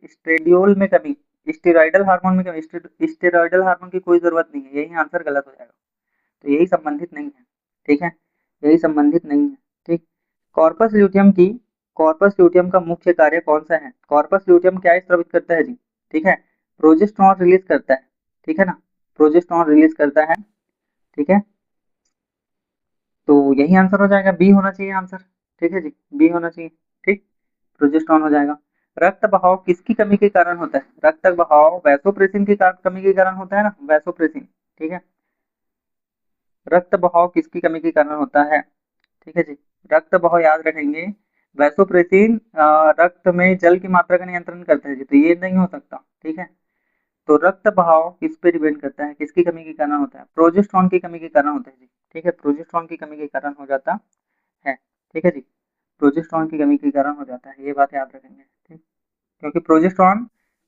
स्ट्रेडियोल में कमी, स्टेरॉयडल हार्मोन में कमी, स्टेरॉयडल हार्मोन की कोई जरूरत नहीं है, यही आंसर गलत हो जाएगा। तो यही संबंधित नहीं है। ठीक है, यही संबंधित नहीं है। ठीक, कॉर्पस ल्यूटियम की कॉर्पस ल्यूटियम का मुख्य कार्य कौन सा है, कॉर्पस ल्यूटियम क्या स्रावित करता है जी, ठीक है, प्रोजेस्टेरॉन रिलीज करता है। ठीक है ना, प्रोजेस्टेरॉन रिलीज करता है। ठीक है, तो यही आंसर हो जाएगा, बी होना चाहिए आंसर। ठीक है जी, बी होना चाहिए। ठीक, प्रोजेस्टेरॉन हो जाएगा। रक्त बहाव किसकी कमी के कारण होता है, रक्त बहाव वैसोप्रेसिन की कमी के कारण होता है ना, वैसोप्रेसिन। ठीक है, रक्त बहाव किसकी कमी के कारण होता है। ठीक है जी, रक्त बहाव याद रखेंगे, वैसोप्रेसिन रक्त में जल की मात्रा का नियंत्रण करता है जी, तो ये नहीं हो सकता। ठीक है, तो रक्त बहाव किस पे डिपेंड करता है, किसकी कमी के कारण होता है, प्रोजेस्टेरॉन की कमी के कारण होता है जी। ठीक है, प्रोजेस्टेरॉन की कमी के कारण हो जाता है। ठीक है जी, प्रोजेस्टेरॉन की कमी के कारण हो जाता है, ये बात याद रखेंगे। ठीक, क्योंकि प्रोजेस्टेरॉन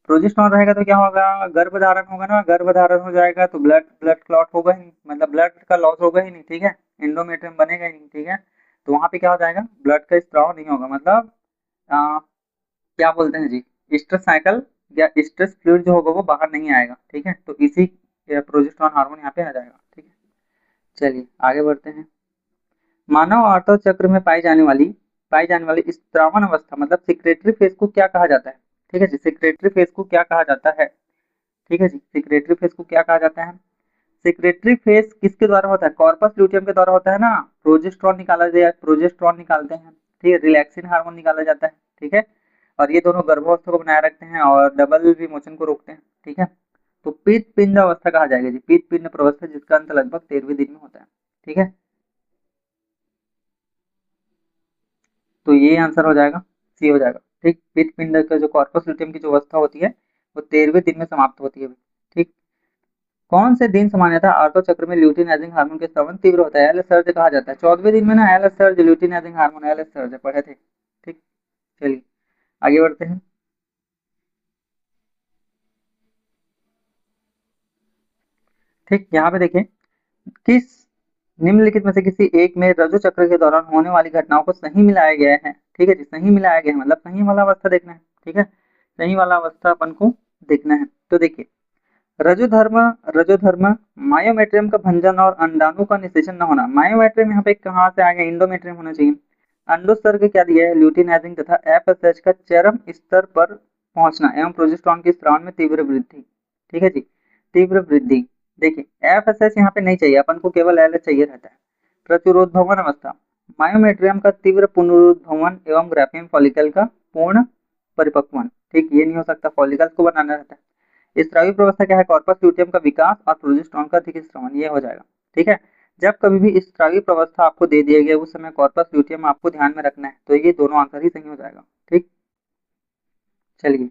प्रोजेस्टेरॉन रहेगा तो क्या होगा, गर्भधारण होगा ना, गर्भधारण हो जाएगा तो ब्लड ब्लड क्लॉट होगा ही नहीं, मतलब ब्लड का लॉस होगा ही नहीं, ठीक है, एंडोमेट्रियम बनेगा ही नहीं, ठीक है, तो वहां पे क्या हो जाएगा, ब्लड का स्त्राव नहीं होगा, मतलब क्या बोलते हैं जी, स्ट्रेस साइकिल या स्ट्रेस फ्लूइड जो होगा वो बाहर नहीं आएगा, ठीक है, तो इसी प्रोजेस्टेरॉन हार्मोन यहाँ पे आ जाएगा। ठीक है, चलिए आगे बढ़ते हैं। मानव आर्तव चक्र में पाई जाने वाली स्त्रावन अवस्था मतलब सिक्रेटरी फेज को क्या कहा जाता है? ठीक है जी, सिक्रेटरी फेज को क्या कहा जाता है? ठीक है जी, सिक्रेटरी फेज को क्या कहा जाता है? सिक्रेटरी फेज किसके द्वारा होता है? कॉर्पस ल्यूटियम के द्वारा होता है ना, प्रोजेस्ट्रॉन निकालते हैं, ठीक है, रिलैक्सिन हार्मोन निकाला जाता है, ठीक है, और ये दोनों गर्भावस्था को बनाए रखते हैं और डबल विमोचन को रोकते हैं, ठीक है, तो पीत पिंड अवस्था कहा जाएगा जी, पीत पिंड प्रवस्था, जिसका अंत लगभग 13वें दिन में होता है। ठीक है, तो ये आंसर हो जाएगा, सी हो जाएगा। ठीक, पित्त पिंड का जो कॉर्पस ल्यूटियम की जो अवस्था होती है वो 13वें दिन में समाप्त होती है। ठीक, कौन से दिन सामान्यतः आर्तो चक्र में ल्यूटिनाइजिंग हार्मोन के स्रावन तीव्र होता है? एल सर्ज कहा जाता है 14वें दिन में ना, L surge luteinizing hormone, L surge पढ़े थे। ठीक, चलिए आगे बढ़ते हैं। ठीक, यहाँ पे देखिए, किस निम्नलिखित में से किसी एक में रजो चक्र के दौरान होने वाली घटनाओं को सही मिलाया गया है? ठीक है जी, सही मिलाया गया है मतलब सही वाला अवस्था देखना है, ठीक है, सही वाला अवस्था अपन को देखना है। तो देखिए, रजोधर्म रजोधर्म मायोमेट्रियम का भंजन और अंडाणु का निषेचन न होना। मायोमेट्रियम यहाँ पे कहाँ से आ गया, इंडोमेट्रियम होना चाहिए। अंडोत्सर्ग क्या दिया है, ल्यूटिनाइजिंग तथा एफएसएच का चरम स्तर पर पहुंचना एवं प्रोजेस्टेरॉन के स्राव में तीव्र वृद्धि। ठीक है जी, तीव्र वृद्धि। देखिए एफएसएच यहाँ पे नहीं चाहिए अपन को, केवल एलएच चाहिए रहता है। प्रचुरोद्भवन अवस्था, मायोमेट्रियम का तीव्र पुनरुद्भवन एवं ग्राफियन फॉलिकल का पूर्ण परिपक्वन। ठीक, ये नहीं हो सकता, फॉलिकल्स को बनाना रहता है। स्रावी प्रवस्था क्या है, कॉर्पस ल्यूटियम का विकास और प्रोजेस्टेरॉन का अधिक स्रावन, ये हो जाएगा। ठीक है, जब कभी भी स्रावी प्रवस्था आपको दे दिया गया उस समय कॉर्पस ल्यूटियम आपको ध्यान में रखना है, तो ये दोनों आंसर ही सही हो जाएगा। ठीक, चलिए,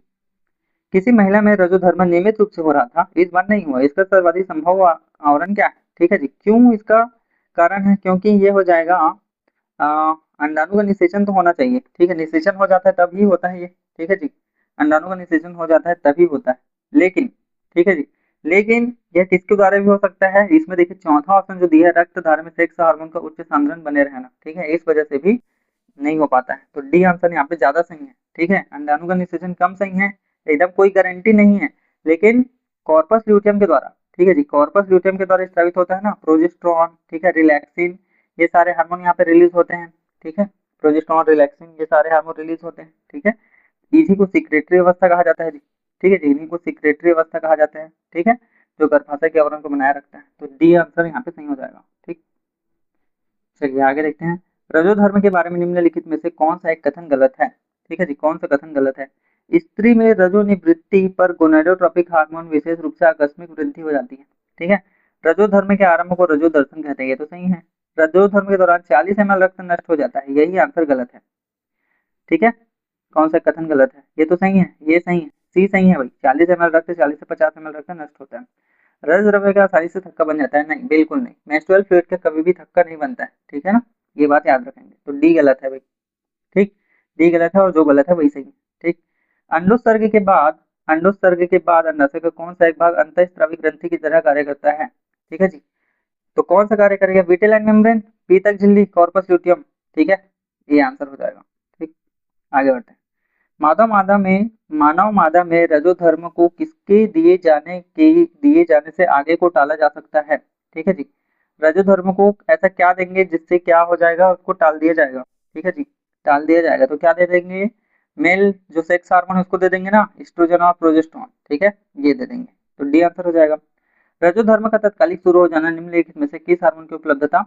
किसी महिला में रजोधर्म नियमित रूप से हो रहा था, इस बार नहीं हुआ, इसका सर्वाधिक संभव आवरण क्या है? ठीक है जी, क्यों, इसका कारण है क्योंकि ये हो जाएगा अंडाणु का निषेचन तो होना चाहिए, ठीक है, निषेचन हो जाता है तभी होता है ये। ठीक है जी, अंडाणु का निषेचन हो जाता है तभी होता है, लेकिन ठीक है जी, लेकिन यह किसके द्वारा भी हो सकता है, इसमें देखिए चौथा ऑप्शन जो दिया है, रक्त धारा में सेक्स हार्मोन का उच्च सांद्रण बने रहना, ठीक है, इस वजह से भी नहीं हो पाता है, तो डी आंसर यहाँ पे ज्यादा सही है। ठीक है, अंडाणु का निषेचन कम सही है, एकदम कोई गारंटी नहीं है, लेकिन कॉर्पस ल्यूटियम के द्वारा, ठीक है जी, कॉर्पस ल्यूटियम के द्वारा स्रावित होता है ना प्रोजेस्टेरॉन, ठीक है, रिलैक्सिन, ये सारे हार्मोन यहाँ पे रिलीज होते हैं। ठीक है, प्रोजेस्टेरॉन, रिलैक्सिन, ये सारे हार्मोन रिलीज होते हैं। ठीक है, इसी को सिक्रेटरी अवस्था कहा जाता है जी। ठीक है जी, इन्हीं को सिक्रेटरी अवस्था कहा जाता है। ठीक है, जो गर्भाशय के आवरण को बनाए रखता है, तो डी आंसर यहाँ पे सही हो जाएगा। ठीक, चलिए आगे देखते हैं। रजोधर्म के बारे में निम्नलिखित में से कौन सा एक कथन गलत है? ठीक है जी, कौन सा कथन गलत है? स्त्री में रजोनिवृत्ति पर गोनेडोट्रोपिक हार्मोन विशेष रूप से आकस्मिक वृद्धि हो जाती है। ठीक है, रजोधर्म के आरंभ को रजो दर्शन कहते हैं, ये तो सही है। रजोधर्म के दौरान 40 ml रक्त नष्ट हो जाता है, यही आंसर गलत है। ठीक है, कौन सा कथन गलत है? ये तो सही है, ये सही है, सी सही है भाई, 40 ml रक्त से 40 से 50 ml रक्त नष्ट होता है। रज द्रव्य का आसानी से थक्का बन जाता है? नहीं, बिल्कुल नहीं, मेंस्ट्रुअल फ्लूइड का कभी भी थक्का नहीं बनता है, ठीक है ना, ये बात याद रखेंगे, तो डी गलत है भाई। ठीक, डी गलत है और जो गलत है वही सही है। ठीक, अंडोत्सर्ग के बाद अंडोत्सर्ग के बाद अंडाशय का कौन सा एक भाग अंतःस्रावी ग्रंथि की तरह कार्य करता है? ठीक है जी, तो कौन सा कार्य करेगा, विटेलाइन मेम्ब्रेन, पीतक झिल्ली, कॉर्पस ल्यूटियम। ठीक है, ये आंसर हो जाएगा। ठीक, आगे बढ़ते हैं। मानव मादा में रजोधर्म को किसके दिए जाने से आगे को टाला जा सकता है? ठीक है जी, रजोधर्म को ऐसा क्या देंगे जिससे क्या हो जाएगा, उसको टाल दिया जाएगा। ठीक है जी, टाल दिया जाएगा, तो क्या दे देंगे, मेल जो सेक्स हार्मोन उसको दे देंगे ना, एस्ट्रोजन और प्रोजेस्टेरॉन। ठीक है, ये दे देंगे, तो डी आंसर हो जाएगा। रजोधर्म का तत्कालिक शुरू हो जाना निम्नलिखित में से किस हार्मोन की उपलब्धता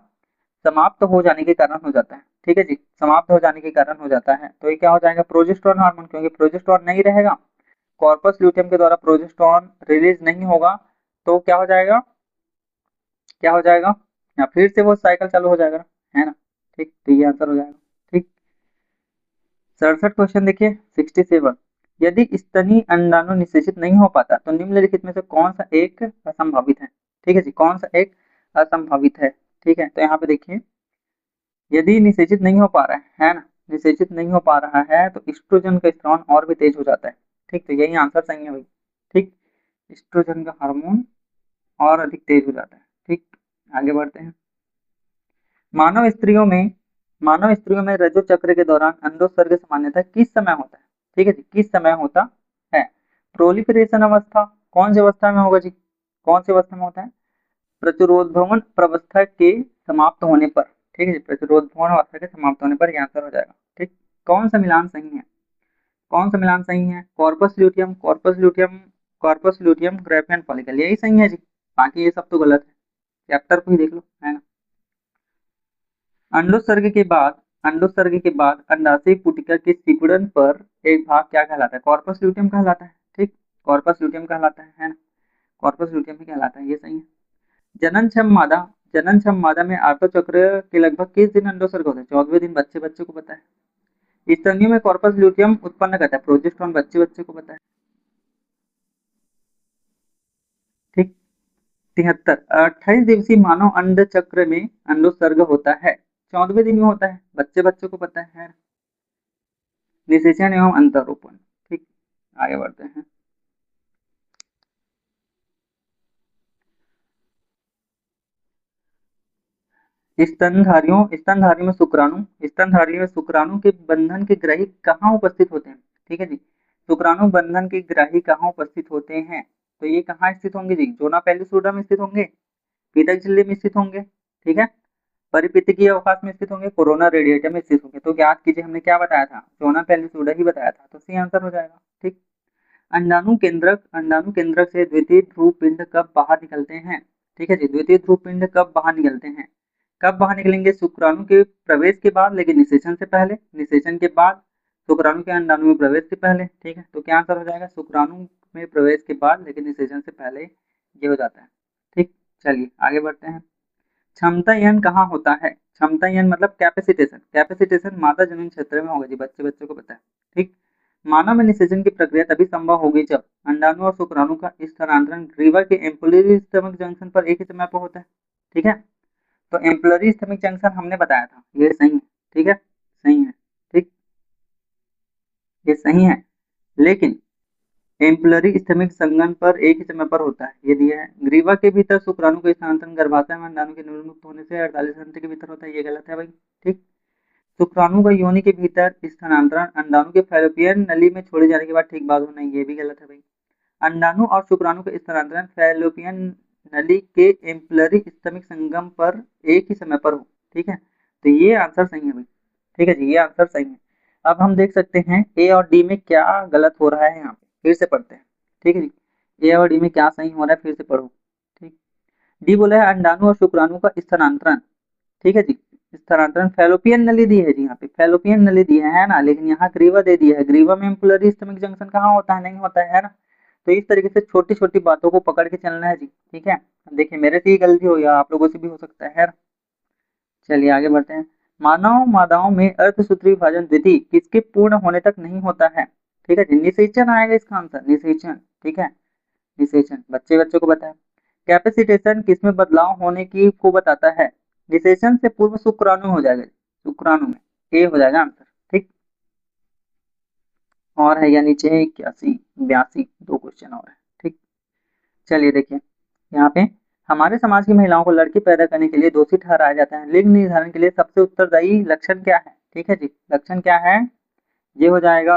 समाप्त हो जाने के कारण हो जाता है? ठीक है जी, समाप्त हो जाने के कारण हो जाता है, तो ये क्या हो जाएगा, प्रोजेस्टेरॉन हार्मोन, क्योंकि प्रोजेस्टेरॉन नहीं रहेगा, कॉर्पस ल्यूटियम के द्वारा प्रोजेस्टेरॉन रिलीज नहीं होगा, तो क्या हो जाएगा, क्या हो जाएगा, या फिर से वो साइकिल चालू हो जाएगा, है ना। ठीक, तो ये आंसर हो जाएगा। ठीक, 67 क्वेश्चन देखिए, 67, यदि स्तनी अंडाणु निषेचित नहीं हो पाता तो निम्नलिखित में से कौन सा एक असंभावित है? ठीक है जी, कौन सा एक असंभावित है? ठीक है, तो यहाँ पे देखिए, यदि निषेचित नहीं हो पा रहा है ना, निषेचित नहीं हो पा रहा है तो एस्ट्रोजन का स्त्राव और भी तेज हो जाता है। ठीक, तो यही आंसर सही है भाई। ठीक, एस्ट्रोजन का हार्मोन और अधिक तेज हो जाता है। ठीक, आगे बढ़ते हैं। मानव स्त्रियों में मानव स्त्रियों में रजो चक्र के दौरान अंडोत्सर्ग सामान्यतः किस समय होता है? ठीक है जी, किस समय होता है? प्रोलिफरेशन अवस्था, कौन सी अवस्था में होगा जी? कौन सी अवस्था में होता है? प्रचुरोद्भवन प्रवस्था के समाप्त होने पर। ठीक है जी, प्रचुरोद्भवन अवस्था के समाप्त होने पर यह आंसर हो जाएगा। ठीक, कौन सा मिलान सही है? कौन सा मिलान सही है? Corpus luteum, corpus luteum, corpus luteum, graphene follicle, यही सही है जी। बाकी ये सब तो गलत है, चैप्टर को ही देख लो, है ना। अंडोत्सर्ग के बाद अंडाशय पुटिका के सिकुड़न पर एक भाग क्या कहलाता है? कॉर्पस ल्यूटियम कहलाता है। ठीक, कॉर्पस ल्यूटियम कहलाता है ना। कॉर्पस ल्यूटियम ही कहलाता है, ये सही है। जननक्षम मादा जननक्षम मादा में आर्तो चक्र के लगभग किस दिन अंडोत्सर्ग होता है? 14वें दिन, बच्चे बच्चे को पता है। स्तनियों में कॉर्पस ल्यूटियम उत्पन्न करता है प्रोजेस्टेरोन, बच्चे बच्चे को पता है। ठीक, 73, 28 दिवसीय मानव अंड चक्र में अंडोत्सर्ग होता है 14वें दिन में होता है, बच्चे बच्चे को पता है। निषेचन एवं अंतरोपण। ठीक, आगे बढ़ते हैं। स्तनधारियों में शुक्राणु के बंधन के ग्राही कहाँ उपस्थित होते हैं? ठीक है जी, शुक्राणु बंधन के ग्राही कहाँ उपस्थित होते हैं? तो ये कहाँ स्थित होंगे जी? जोना पेलिसुडा में स्थित होंगे, पीतक झिल्ली में स्थित होंगे, ठीक है, परिपितकीय अवकाश में स्थित होंगे, कोरोना रेडिएटम में स्थित होंगे। तो याद कीजिए हमने क्या बताया था? जोना पेलिसुडा ही बताया था, तो सही आंसर हो जाएगा। ठीक, अंडाणु केंद्रक से द्वितीय ध्रुव पिंड कब बाहर निकलते हैं? ठीक है जी, द्वितीय ध्रुव पिंड कब बाहर निकलते हैं? कब बाहर निकलेंगे? शुक्राणु के प्रवेश के बाद, लेकिन निषेचन से पहले, निषेचन के बाद, शुक्राणु के अंडाणु में प्रवेश से पहले। ठीक है, तो क्या आंसर हो जाएगा? शुक्राणु में प्रवेश के बाद लेकिन निषेचन से पहले ये हो जाता है। ठीक, चलिए आगे बढ़ते हैं। क्षमता यन कहाँ होता है? क्षमता यन मतलब कैपेसिटेशन, कैपेसिटेशन मादा जनन क्षेत्र में होगा जी, बच्चे बच्चे को पता है। ठीक, मानव में निषेचन की प्रक्रिया तभी संभव होगी जब अंडाणु और शुक्राणु का स्थानांतरण ग्रीवा के एम्पुलरी स्टमक जंक्शन पर एक ही समय पर होता है। ठीक है, तो एम्पुलरी स्टमक जंक्शन हमने बताया था, ये सही है। ठीक है, सही है। ठीक, ये सही है, लेकिन एम्पुलरी स्टमक संघनन पर एक ही समय पर होता है, ये दिया है। ग्रीवा के भीतर शुक्राणु का स्थानांतरण गर्भाशय में अंडाणु के निर्मुक्त होने से 48 घंटे के भीतर होता है, ये गलत है भाई। ठीक, शुक्राणु का योनि के भीतर स्थानांतरण अंडाणु के फैलोपियन नली में छोड़े जाने के बाद ठीक बाद होना है, ये भी गलत है भाई। अंडाणु और शुक्राणु का स्थानांतरण फैलोपियन नली के एम्पुलरी स्टमक संगम पर एक ही समय पर हो। ठीक है, तो ये आंसर सही है भाई। ठीक है जी, ये आंसर सही है। अब हम देख सकते हैं ए और डी में क्या गलत हो रहा है, यहाँ पे फिर से पढ़ते हैं। ठीक है जी, ए और डी में क्या सही हो रहा है, फिर से पढ़ो। ठीक, डी बोला है अंडाणु और शुक्राणु का स्थानांतरण। ठीक है जी, स्थानांतरण फैलोपियन नली दी है जी, यहाँ पे फैलोपियन नली दी है ना, लेकिन यहाँ ग्रीवा दे दिया है। ग्रीवा में एम्पुलरी स्टमक जंक्शन कहाँ होता है? नहीं होता है ना। तो इस तरीके से छोटी छोटी बातों को पकड़ के चलना है जी। ठीक है, देखिए मेरे से ही गलती हो या आप लोगों से भी हो सकता है ना? चलिए आगे बढ़ते हैं। मानव मादाओं में अर्धसूत्री विभाजन विधि किसके पूर्ण होने तक नहीं होता है? ठीक है जी, निषेचन आएगा इसका आंसर, निषेचन। ठीक है, निषेचन, बच्चे बच्चों को बताएं। कैपेसिटेशन किसमें बदलाव होने की को बताता है? निषेचन से पूर्व शुक्राणु हो जाएगा, शुक्राणु में, ये हो जाएगा आंसर। ठीक, और है या नीचे 81 82 दो क्वेश्चन और है। ठीक, चलिए देखिए यहाँ पे, हमारे समाज की महिलाओं को लड़की पैदा करने के लिए दोषी ठहराया जाता है। लिंग निर्धारण के लिए सबसे उत्तरदायी लक्षण क्या है? ठीक है जी, लक्षण क्या है? ये हो जाएगा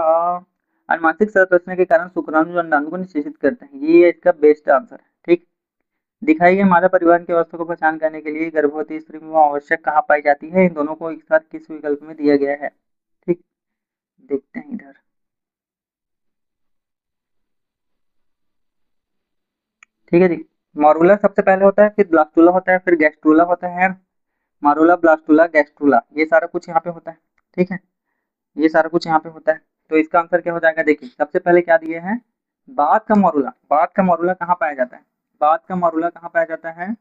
अनुवांशिक संरचना के कारण शुक्राणु और अंडाणु को निषेचित करते हैं, ये इसका बेस्ट आंसर है। ठीक, दिखाइए मादा परिवहन की अवस्था को पहचान करने के लिए गर्भवती स्त्री में आवश्यक कहाँ पाई जाती है? इन दोनों को एक साथ किस विकल्प में दिया गया है? ठीक, देखते हैं इधर। ठीक है जी, मॉरुला सबसे पहले होता है, फिर ब्लास्टुला होता है, फिर गैस्ट्रुला होता है। मारुला, ब्लास्टुला, गैस्ट्रुला, ये सारा कुछ यहाँ पे होता है। ठीक है, ये सारा कुछ यहाँ पे होता है। तो इसका आंसर क्या हो जाएगा? देखिए सबसे पहले क्या दिए हैं? बाद का मॉरुला, बाद का मॉरुला कहाँ पाया जाता है? बाद का मॉरुला कहाँ पाया जाता है?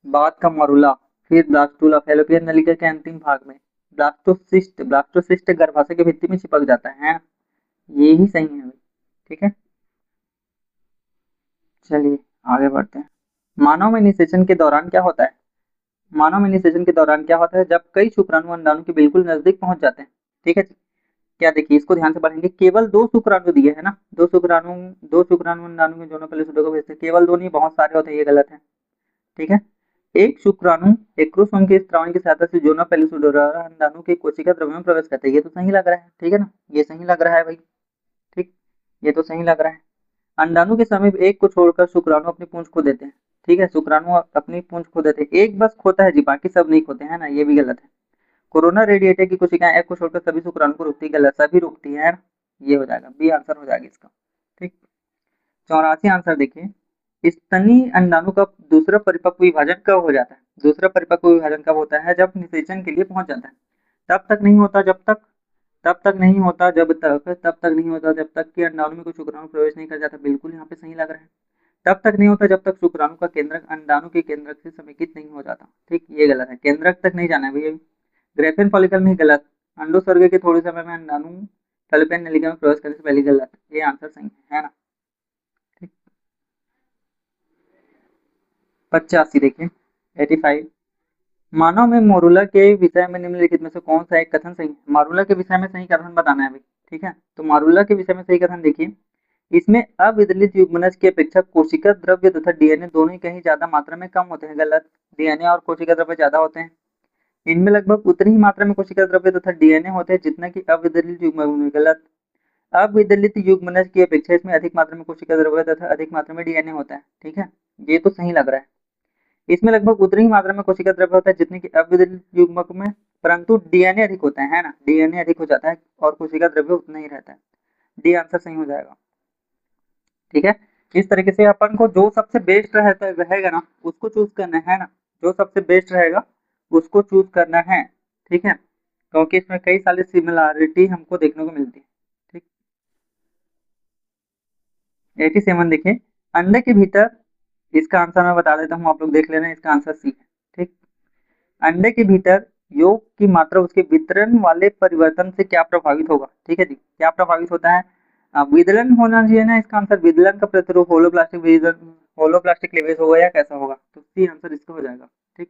बाद का मॉरुला, फिर ब्लास्टुला फैलोपियन नलिका के अंतिम भाग में, ब्लास्टोसिस्ट, ब्लास्टोसिस्ट गर्भाशय की भित्ति में चिपक जाता है। ये ही सही है। ठीक है, चलिए आगे बढ़ते हैं। मानव में निषेचन के दौरान क्या होता है? मानव में निषेचन के दौरान क्या होता है, जब कई शुक्राणु अंडाणु के बिल्कुल नजदीक पहुंच जाते हैं। ठीक है जी। क्या देखिए, इसको ध्यान से पढ़ेंगे। केवल दो शुक्राणु दिए है ना, दो शुक्राणु अंडाणु में दोनों पहले सूडो को भेजते हैं। केवल दो नहीं, बहुत सारे होते हैं, ये गलत है। ठीक है। एक शुक्राणु एक्रोसोम के स्त्रावण की सहायता से जोना पेलिसोडोरा अंडाणु के कोशिका द्रव्य में प्रवेश करते हैं। ये तो सही लग रहा है, ठीक है ना, ये सही लग रहा है भाई। ठीक, ये तो सही लग रहा है। अंडाणु के समीप एक को छोड़कर शुक्राणु अपनी पूंछ खो देते हैं। ठीक है, शुक्राणु अपनी पूंछ खो देते हैं, एक बस खोता है जी, बाकी सब नहीं खोते हैं ना, ये भी गलत है। कोरोना रेडिएटर की कोशिकाएं एक को छोड़कर सभी शुक्राणु को रोकती है, गलत, सभी रोकती है ना? ये हो जाएगा, बी आंसर हो जाएगा इसका। ठीक। 84 आंसर देखिए, स्तनी अंडाणु का दूसरा परिपक्व विभाजन कब हो जाता है? दूसरा परिपक्व विभाजन कब होता है? जब निषेचन के लिए पहुंच जाता है। तब तक नहीं होता जब तक, तब तक नहीं होता जब तक, तब तक नहीं होता जब तक कि अंडाणु में कोई शुक्राणु प्रवेश नहीं कर जाता। बिल्कुल यहाँ पे सही लग रहा है। तब तक नहीं होता जब तक शुक्राणु का केंद्रक अंडाणु के केंद्रक से समेकित नहीं हो जाता। ठीक, ये गलत है, केंद्रक तक नहीं जाना है भैया। ग्रेफेन फॉलिकल में गलत। अंडोत्सर्ग के थोड़े समय में अंडाणु फैलोपियन नलिका में प्रवेश करने से पहले गलत। ये आंसर सही है ना? ठीक। 85 देखिए, 85, मानव में मोरुला के विषय में निम्नलिखित में से कौन सा एक कथन सही है? मारुला के विषय में सही कथन बताना है भाई। ठीक है, तो मारुला के विषय में सही कथन देखिए, इसमें अविदलित युग्मनज की अपेक्षा कोशिका द्रव्य तथा डीएनए दोनों ही कहीं ज्यादा मात्रा में कम होते हैं। गलत, डीएनए और कोशिका द्रव्य ज्यादा होते हैं। इनमें लगभग उतनी ही मात्रा में कोशिका द्रव्य तथा डीएनए होते हैं जितना कि अविदलित युग्मनज में। गलत, अविदलित युग्मनज की अपेक्षा इसमें अधिक मात्रा में कोशिका द्रव्य तथा अधिक मात्रा में डीएनए होता है। ठीक है, ये तो सही लग रहा है। इसमें लगभग उतनी ही मात्रा में कोशिका द्रव्य होता है जितनी कि अविदलित युग्मक में, परंतु डीएनए अधिक होता है ना, डीएनए अधिक हो जाता है और कोशिका द्रव्य उतना ही रहता है। डी आंसर सही हो जाएगा। ठीक है, इस तरीके से अपन को जो सबसे बेस्ट रहता रहेगा ना उसको चूज करना है ना, जो सबसे बेस्ट रहेगा उसको चूज करना है। ठीक है, क्योंकि इसमें कई सारी सिमिलरिटी हमको देखने को मिलती है। ठीक। 87 देखिए, अंडे के भीतर, इसका आंसर मैं बता देता हूँ, आप लोग देख लेना, इसका आंसर सी है। ठीक, अंडे के भीतर योग की मात्रा उसके वितरण वाले परिवर्तन से क्या प्रभावित होगा? ठीक है जी, क्या प्रभावित होता है? विदलन होना चाहिए ना इसका आंसर, विदलन का प्रतिरूप होलोप्लास्टिक विदलन, होलोप्लास्टिक क्लीवेज होगा या कैसा होगा? तो सी आंसर इसका हो जाएगा। ठीक।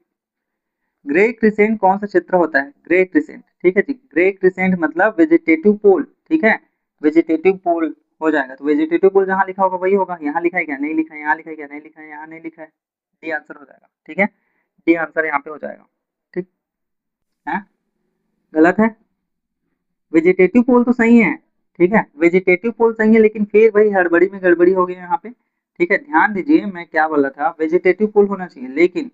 ग्रे क्रिसेंट कौन सा क्षेत्र होता है? ग्रे क्रिसेंट, ठीक है जी, ग्रे क्रिसेंट मतलब वेजिटेटिव पोल। ठीक है, वेजिटेटिव पोल हो जाएगा। तो वेजिटेटिव पोल जहां लिखा होगा वही होगा। यहाँ लिखा है क्या? नहीं लिखा है। यहाँ लिखा है क्या? नहीं लिखा है। यहाँ नहीं लिखा है। डी आंसर हो जाएगा। ठीक है, डी आंसर यहाँ पे हो जाएगा। ठीक है, गलत है, वेजिटेटिव पोल तो सही है। ठीक है, वेजिटेटिव पोल सही है, लेकिन फिर भाई हड़बड़ी में गड़बड़ी हो गई है यहाँ पे। ठीक है, ध्यान दीजिए, मैं क्या बोला था, वेजिटेटिव पोल होना चाहिए, लेकिन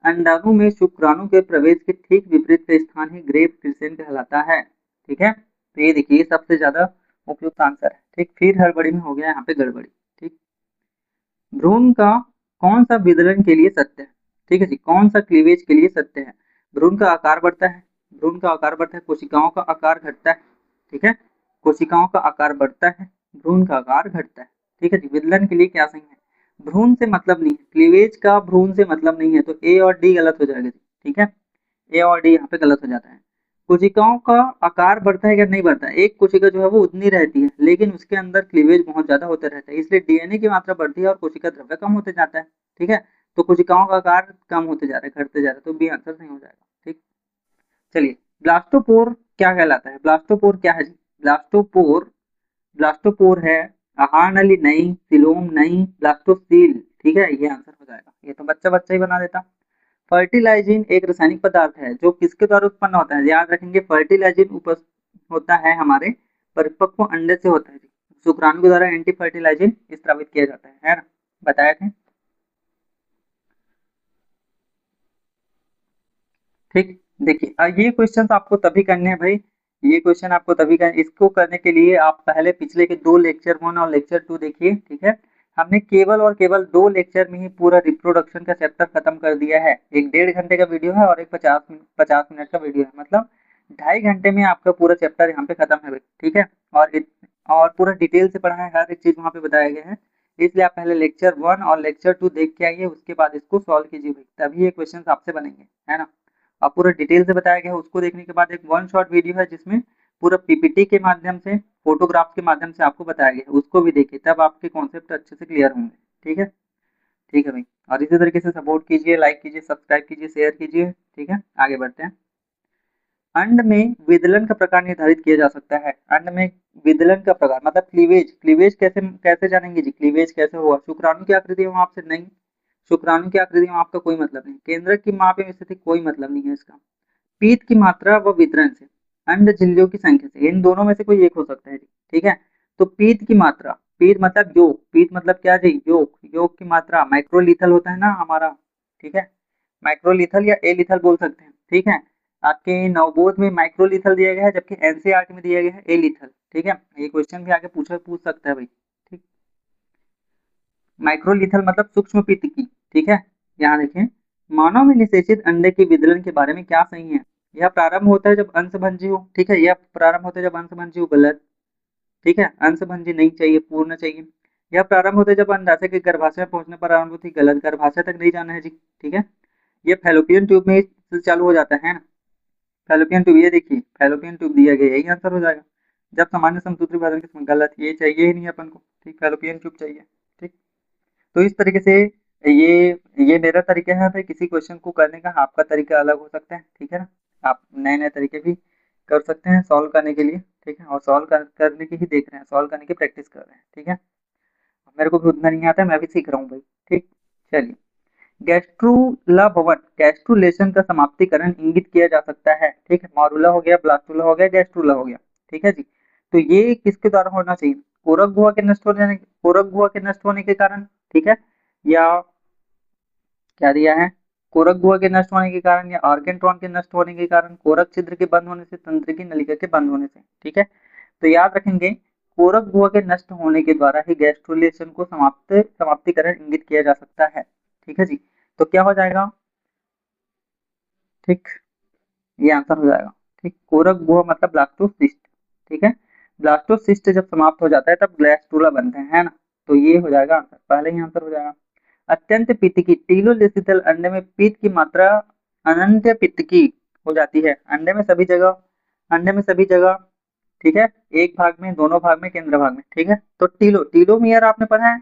अंडाणु में शुक्राणु के प्रवेश के ठीक विपरीत का स्थान ही ग्रेव क्रिसेंट कहलाता है। ठीक है, तो ये देखिए सबसे ज्यादा उपयुक्त आंसर है। ठीक, फिर हड़बड़ी में हो गया यहाँ पे गड़बड़ी। ठीक, भ्रूण का कौन सा विदलन के लिए सत्य है? ठीक है जी, कौन सा क्लीवेज के लिए सत्य है? भ्रूण का आकार बढ़ता है, भ्रूण का आकार बढ़ता है, कोशिकाओं का आकार घटता है। ठीक है, कोशिकाओं का आकार बढ़ता है, भ्रूण का आकार घटता है। ठीक है जी, विदलन के लिए क्या सही है? भ्रूण से मतलब नहीं है, क्लीवेज का भ्रूण से मतलब नहीं है, तो ए और डी गलत हो जाएगा जी। ठीक है, ए और डी यहाँ पे गलत हो जाता है। कोशिकाओं का आकार बढ़ता है या नहीं बढ़ता है? एक कोशिका जो है वो उतनी रहती है, लेकिन उसके अंदर क्लीवेज बहुत ज्यादा होता रहता है, इसलिए डीएनए की मात्रा बढ़ती है और कोशिका द्रव्य कम होते जाता है। ठीक है, तो कोशिकाओं का आकार कम होते जा रहा है, घटते जा रहा है, तो बी आंसर नहीं हो जाएगा। ठीक, चलिए, ब्लास्टोपोर क्या कहलाता है? ब्लास्टोपोर क्या है जी? ब्लास्टोपोर, ब्लास्टोपोर है आहार नली नहीं, सिलोम नहीं, ब्लास्टोसील। ठीक है, ये आंसर हो जाएगा। ये तो बच्चा बच्चा ही बना देता। फर्टिलाइजिन एक रासायनिक पदार्थ है जो किसके द्वारा उत्पन्न होता है? याद रखेंगे, फर्टिलाइजिन होता है हमारे परिपक्व अंडे से होता है। शुक्राणु के द्वारा एंटी फर्टिलाइजिन स्रावित किया जाता है ना, बताए थे। ठीक, देखिए ये क्वेश्चन आपको तभी करने हैं भाई, ये क्वेश्चन आपको तभी करने, इसको करने के लिए आप पहले पिछले के दो लेक्चर 1 और लेक्चर 2 देखिए। ठीक है, हमने केवल और केवल 2 लेक्चर में ही पूरा रिप्रोडक्शन का चैप्टर खत्म कर दिया है। एक 1.5 घंटे का वीडियो है और एक 50 मिनट का वीडियो है, मतलब 2.5 घंटे में आपका पूरा चैप्टर यहाँ पे खत्म है भाई। ठीक है, और पूरा डिटेल से पढ़ा है, हर एक चीज वहाँ पे बताया गया है। इसलिए आप पहले लेक्चर 1 और लेक्चर 2 देख के आइए, उसके बाद इसको सॉल्व कीजिए भाई, तभी ये क्वेश्चन आपसे बनेंगे, है ना। अब पूरा डिटेल से बताया गया है, उसको देखने के बाद एक 1 शॉट वीडियो है जिसमें पूरा पीपीटी के माध्यम से, फोटोग्राफ के माध्यम से आपको बताया गया है, उसको भी देखिए, तब आपके कॉन्सेप्ट अच्छे से क्लियर होंगे। ठीक है, ठीक है भाई। और इसी तरीके से सपोर्ट कीजिए, लाइक कीजिए, सब्सक्राइब कीजिए, शेयर कीजिए। ठीक है, आगे बढ़ते हैं। अंड में विदलन का प्रकार निर्धारित किया जा सकता है। अंड में विदलन का प्रकार मतलब क्लीवेज। क्लीवेज कैसे कैसे जानेंगे जी? क्लीवेज कैसे होगा? शुक्राणु की आकृति में आपसे नहीं, शुक्राणु की आकृति में आपका कोई मतलब नहीं, केंद्रक की माप में स्थिति कोई मतलब नहीं है इसका। पीत की मात्रा व वितरण से, अंड झिल्लियों की संख्या से, इन दोनों में से कोई एक हो सकता है जी। ठीक है, तो पीत की मात्रा, पीत मतलब योग, पीत मतलब क्या जी? योग, योग की मात्रा माइक्रोलिथल होता है ना हमारा। ठीक है, माइक्रोलिथल या ए लिथल बोल सकते हैं। ठीक है, आपके नवबोध में माइक्रोलिथल दिया गया है, जबकि एनसीईआरटी में दिया गया है ए लिथल। ठीक है, ये क्वेश्चन भी आगे पूछ सकता है भाई। ठीक, माइक्रोलिथल मतलब सूक्ष्म पीतकी। ठीक है, यहाँ देखें, मानव में निषेचित अंडे के विदलन के बारे में क्या सही है? यह प्रारंभ होता है जब अंशभंजी हो। ठीक है, यह प्रारंभ होता है जब अंशभंजी हो, गलत। ठीक है, अंशभंजी नहीं चाहिए, पूर्ण चाहिए। यह प्रारंभ होता है जब अंडाशय के गर्भाशय में पहुंचने पर आरंभ होती, गलत, गर्भाशय तक नहीं जाना है जी। ठीक है, ये फैलोपियन ट्यूब में से चालू हो जाता है ना, फैलोपियन ट्यूब, ये देखिए फैलोपियन ट्यूब दिया गया, यही आंसर हो जाएगा। जब सामान्य समसूत्री विभाजन के, गलत, ये चाहिए ही नहीं अपन को। ठीक, फैलोपियन ट्यूब चाहिए। ठीक, तो इस तरीके से ये मेरा तरीका है फिर किसी क्वेश्चन को करने का, आपका तरीका अलग हो सकता है। ठीक है ना, आप नए नए तरीके भी कर सकते हैं सॉल्व करने के लिए। ठीक है, और सॉल्व करने की ही देख रहे हैं, सॉल्व करने की प्रैक्टिस कर रहे हैं। ठीक है, मेरे को भी उतना नहीं आता है, मैं भी सीख रहा हूँ भाई। ठीक, चलिए, गैस्ट्रूला भवन, गैस्ट्रुलेशन का समाप्तिकरण इंगित किया जा सकता है। ठीक है, मारूला हो गया, ब्लास्टुला हो गया, गैस्ट्रूला हो गया। ठीक है जी, तो ये किसके द्वारा होना चाहिए? कोरक गुहा के नष्ट हो जाने, कोरक गुहा के नष्ट होने के कारण। ठीक है, या क्या दिया है? कोरक गुहा के नष्ट होने के कारण, या आर्गेंट्रॉन के नष्ट होने के कारण, कोरक छिद्र के बंद होने से, तंत्र की नलिका के बंद होने से। ठीक है, तो याद रखेंगे, कोरक गुहा के नष्ट होने के द्वारा ही गैस्ट्रुलेशन को समाप्तिकरण इंगित किया जा सकता है। ठीक है जी, तो क्या हो जाएगा? ठीक, ये आंसर हो जाएगा। ठीक, कोरक गुहा मतलब ब्लास्टोसिस्ट। ठीक है, ब्लास्टोसिस्ट जब समाप्त हो जाता है तब ग्लैस्टुला बनते हैं, है ना, तो ये हो जाएगा आंसर, पहले ही आंसर हो जाएगा। अत्यंत पित्तकी, टीलोलिसितल अंडे में पित्त की मात्रा अनंत पित्तकी हो जाती है। अंडे में सभी जगह, अंडे में सभी जगह। ठीक है, एक भाग में, दोनों भाग में, केंद्र भाग में। ठीक है, तो टीलोमियर आपने पढ़ा है,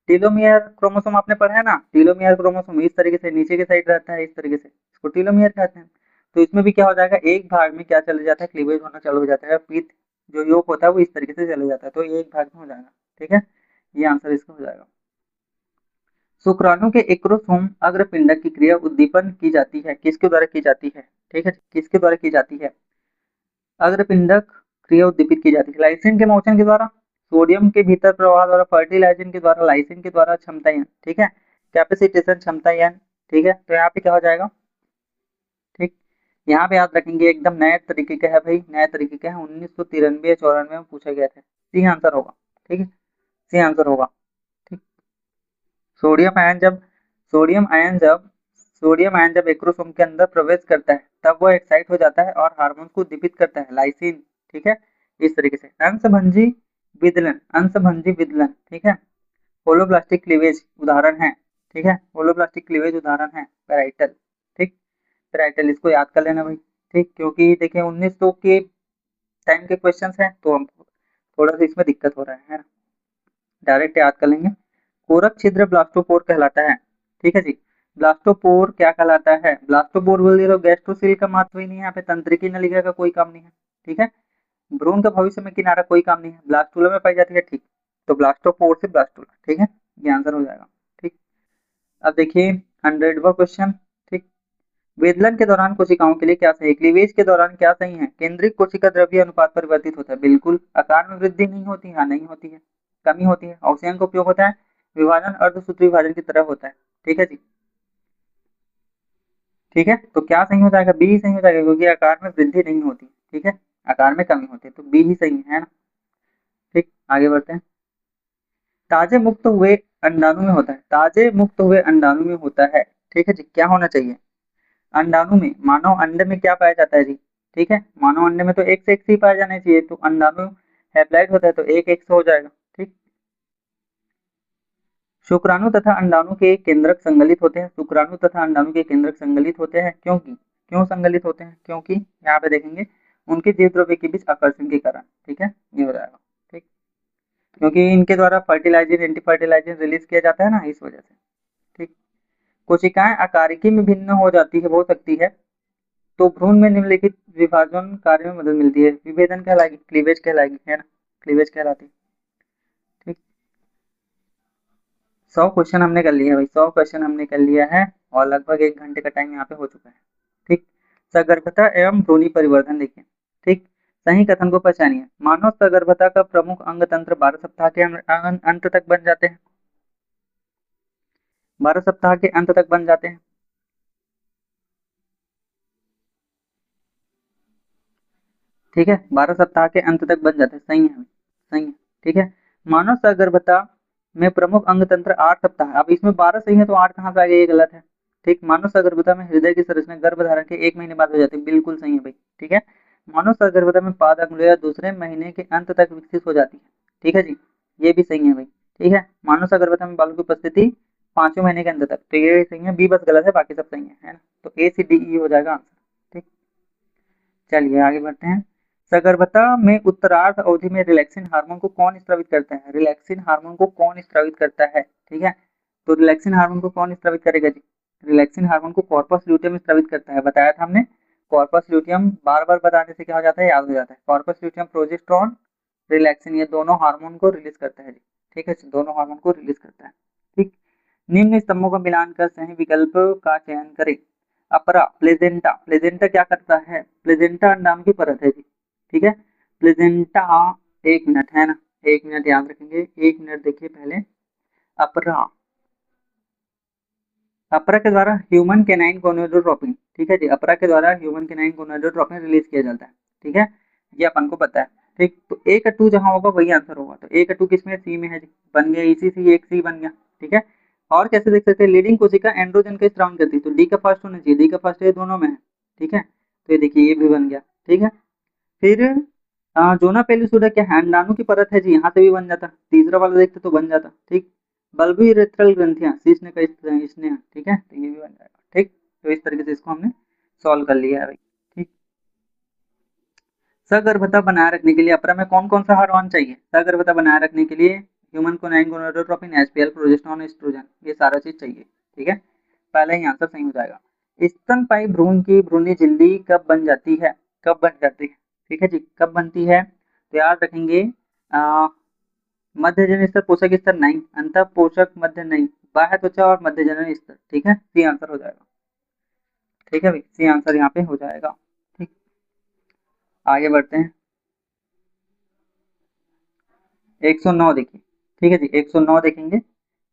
टीलोमियर क्रोमोसोम आपने पढ़ा है ना, टीलोमियर क्रोमोसोम इस तरीके से नीचे के साइड रहता है, इस तरीके से, इसको टीलोमियर कहते हैं। तो इसमें भी क्या हो जाएगा, एक भाग में क्या चले जाता है, क्लीवेज होना चालू हो जाता है, पीत जो योग होता है वो इस तरीके से चले जाता है, तो ये एक भाग में हो जाएगा। ठीक है, ये आंसर इसका हो जाएगा। शुक्राणु के एक्रोसोम अग्रपिंडक की क्रिया उद्दीपन की जाती है, किसके द्वारा की जाती है? ठीक है, किसके द्वारा की जाती है? अग्रपिंडक क्रिया उद्दीपित की जाती है, लाइसिन के मोचन के द्वारा, सोडियम के भीतर प्रवाह द्वारा, फर्टिलाइजिन के द्वारा, लाइसिन के द्वारा, क्षमतायन। ठीक है, कैपेसिटेशन, क्षमतायन। ठीक है, तो यहाँ पे क्या हो जाएगा? ठीक, यहाँ पे याद रखेंगे, एकदम नए तरीके का है भाई, नए तरीके का है, 1993 या 94 में पूछा गया था। सी आंसर होगा। ठीक है, सी आंसर होगा। ठीक, सोडियम आयन जब सोडियम आयन जब सोडियम आयन जब एक्रोसोम के अंदर प्रवेश करता है तब वो एक्साइट हो जाता है और हार्मोन को उद्दीपित करता है, लाइसिन। ठीक है, इस तरीके से अंशभंजी विदलन, अंशभंजी विदलन। ठीक है, होलोब्लास्टिक क्लीवेज उदाहरण है। ठीक है, होलोब्लास्टिक क्लीवेज उदाहरण है पेराइटल। ठीक, पेराइटल इसको याद कर लेना भाई। ठीक, क्योंकि देखिए 1900 के टाइम के क्वेश्चन हैं, तो हम थोड़ा सा इसमें दिक्कत हो रहा है ना, डायरेक्ट याद कर लेंगे। कोरक छिद्र ब्लास्टोपोर कहलाता है। ठीक है जी, ब्लास्टोपोर क्या कहलाता है? ब्लास्टोपोर बोल दिया तो गैस्ट्रोसिल का महत्व ही नहीं है, यहाँ पे तंत्रिकी नलिका का कोई काम नहीं है। ठीक है, भ्रूण का भविष्य में किनारा कोई काम नहीं है, ब्लास्टुला में पाई जाती है। ठीक, तो ब्लास्टोपोर से ब्लास्टुला। ठीक है, ये आंसर हो जाएगा। ठीक, अब देखिए 100वां क्वेश्चन। ठीक, वेदलन के दौरान कोशिकाओं के लिए क्या सही है? क्लीवेज के दौरान क्या सही है? केंद्रिक कोशिका द्रव्य अनुपात परिवर्तित होता है, बिल्कुल। आकार में वृद्धि नहीं होती, हाँ नहीं होती है, कमी होती है। अवशयन का उपयोग होता है, विभाजन अर्धसूत्री विभाजन की तरह होता है। ठीक है जी, ठीक है, तो क्या सही हो जाएगा? बी ही सही हो जाएगा, क्योंकि आकार में वृद्धि नहीं होती। ठीक है, आकार में कमी होती है, तो बी ही सही है ना। ठीक, आगे बढ़ते हैं। ताजे मुक्त हुए अंडाणु में होता है, ताजे मुक्त हुए अंडाणु में होता है। ठीक है जी, क्या होना चाहिए? अंडाणु में, मानव अंडे में क्या पाया जाता है जी? ठीक है, मानव अंडे में तो एक से एक ही पाया जाना चाहिए, तो अंडाणु हैप्लॉइड होता है तो एक एक से हो जाएगा। ठीक, शुक्राणु तथा अंडाणु के केंद्रक संगलित होते हैं, शुक्राणु तथा अंडाणु के केंद्रक संगलित होते हैं, क्योंकि, क्यों संगलित होते हैं? क्योंकि यहाँ पे देखेंगे उनके जीव द्रव्य के बीच आकर्षण के कारण। ठीक है, ये हो जाएगा। ठीक, क्योंकि इनके द्वारा फर्टिलाइजर, एंटी फर्टिलाइजर रिलीज किया जाता है ना, इस वजह से। कोशिकाएं आकारिकी में भिन्न हो सकती है, तो भ्रूण में निम्नलिखित विभाजन कार्य में मदद मिलती है। विभेदन कहलाएगी, क्लीवेज कहलाएगी, है ना, क्लीवेज कहलाती है। ठीक, 100 क्वेश्चन हमने कर लिया है भाई, 100 क्वेश्चन हमने कर लिया है और लगभग 1 घंटे का टाइम यहाँ पे हो चुका है। ठीक, सगर्भता एवं भ्रूणी परिवर्धन देखिए। ठीक, सही कथन को पहचानिए। मानव सगर्भता का प्रमुख अंग तंत्र 12 सप्ताह के अंत तक बन जाते हैं, 12 सप्ताह के अंत तक बन जाते हैं। ठीक है, 12 सप्ताह के अंत तक बन जाते हैं, सही है, सही है। ठीक है, मानव सगर्भता में प्रमुख अंग तंत्र 8 सप्ताह, अब इसमें 12 सही है तो 8 कहाँ से आ गया, ये गलत है। ठीक, मानव सगर्भता में हृदय की संरचना गर्भधारण के 1 महीने बाद हो जाती है, बिल्कुल सही है भाई। ठीक है, मानव सगर्भता में पाद अंगुलियां दूसरे महीने के अंत तक विकसित हो जाती है। ठीक है जी, ये भी सही है भाई। ठीक है, मानव सगर्भता में बालों की उपस्थिति 5वें महीने के अंत तक, तो ये सही है, बी बस गलत है, बाकी सब सही है ना। तो ए सी डी ई हो जाएगा आंसर। ठीक, चलिए आगे बढ़ते हैं। सगर्भता में उत्तरार्ध अवधि में रिलैक्सिन हार्मोन को कौन स्रावित करता है, रिलैक्सिन हार्मोन को कौन स्रावित करता है। ठीक है, तो रिलैक्सिन हार्मोन को कौन स्रावित करेगा जी, रिलैक्सिन हार्मोन को कॉर्पस ल्यूटियम स्रावित करता है, बताया था हमने। कॉर्पस ल्यूटियम बार बार बताने से क्या हो जाता है, याद हो जाता है। कॉर्पस ल्यूटियम प्रोजेस्टेरोन रिलैक्सिन, ये दोनों हार्मोन को रिलीज करता है जी। ठीक है, दोनों हार्मोन को रिलीज करता है। ठीक, निम्न स्तंभों का मिलान कर सही विकल्प का चयन करें। अपरा, प्लेजेंटा, प्लेजेंटा क्या करता है, प्लेजेंटा अंडाणु की परत है जी। ठीक है, प्लेजेंटा, 1 मिनट है ना, 1 मिनट याद रखेंगे, 1 मिनट देखिए पहले। अपरा, अपरा के द्वारा ह्यूमन केनाइन गोनाडोट्रोपिन, ठीक है जी, अपरा के द्वारा ह्यूमन केनाइन गोनाडोट्रोपिन रिलीज किया जाता है। ठीक है, ये अपन को पता है। ठीक, तो ए का 2 जहां होगा वही आंसर होगा, तो ए का 2 किसमें, सी में है जी, बन गया, इसी से एक सी बन गया। ठीक है, और कैसे देख सकते हैं, लीडिंग कोशिका एंड्रोजन का स्त्राव करती है, तो डी का फर्स्ट होना चाहिए, डी का फर्स्ट, ये दोनों में है। ठीक है, तो ये देखिए ये भी बन गया। ठीक है, फिर जोना पेलिसुडा क्या है, अंडाणु की परत है जी, यहाँ से भी बन जाता, तीसरा वाला देखते तो बन जाता। ठीक, बल्बिरेथ्रल ग्रंथियां, शीर्ष का इसने, ठीक है, तो ये भी बन जाएगा। ठीक, तो इस तरीके से इसको हमने सॉल्व कर लिया है भाई। ठीक, सगर्भता बनाए रखने के लिए अपरा में कौन कौन सा हार्मोन चाहिए, सगर्भता बनाए रखने के लिए ह्यूमन कोनाइन गोनाडोट्रोपिन, एचपीएल, प्रोजेस्टेरोन, एस्ट्रोजन, ये सारा चीज चाहिए। ठीक है, पहले ही आंसर सही हो जाएगा। स्तनपायी भ्रूण की भ्रूणी झिल्ली कब बन जाती है, कब बन जाती है। ठीक है जी, कब बनती है, तो याद रखेंगे, मध्य जनन स्तर, पोषक स्तर नहीं, अंत पोषक मध्य नहीं, बाह्य त्वचा और मध्य जनन स्तर। ठीक है, सी आंसर हो जाएगा। ठीक है भाई, सी आंसर यहाँ पे हो जाएगा। ठीक, आगे बढ़ते हैं। 109 देखिए। ठीक है जी, 109 देखेंगे,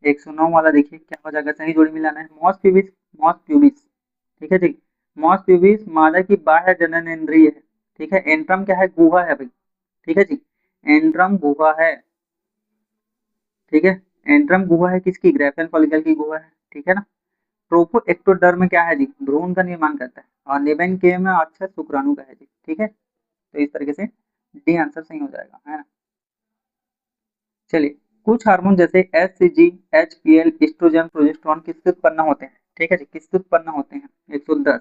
109 वाला देखिए क्या हो जाएगा, सही जोड़ी मिलाना है। मॉस प्यूबिस, मॉस प्यूबिस, ठीक है जी, मॉस प्यूबिस मादा की बाह्य जनन इंद्रिय है। ठीक है, एंट्रम क्या है, गुहा है भाई। ठीक है जी, एंट्रम गुहा है। ठीक है, एंट्रम गुहा है किसकी, ग्रेफेन फॉलिकल की गुहा है। ठीक है ना, ट्रोफो एक्टोडर्म क्या है जी, भ्रूण का निर्माण करता है, और निबेन के में अक्षर शुक्राणु का है जी। ठीक है, तो इस तरीके से डी आंसर सही हो जाएगा, है ना। चलिए, कुछ हार्मोन जैसे H C G, H P L, estrogen, progesterone किससे उत्पन्न होते हैं। ठीक है जी, किससे उत्पन्न होते हैं, 110।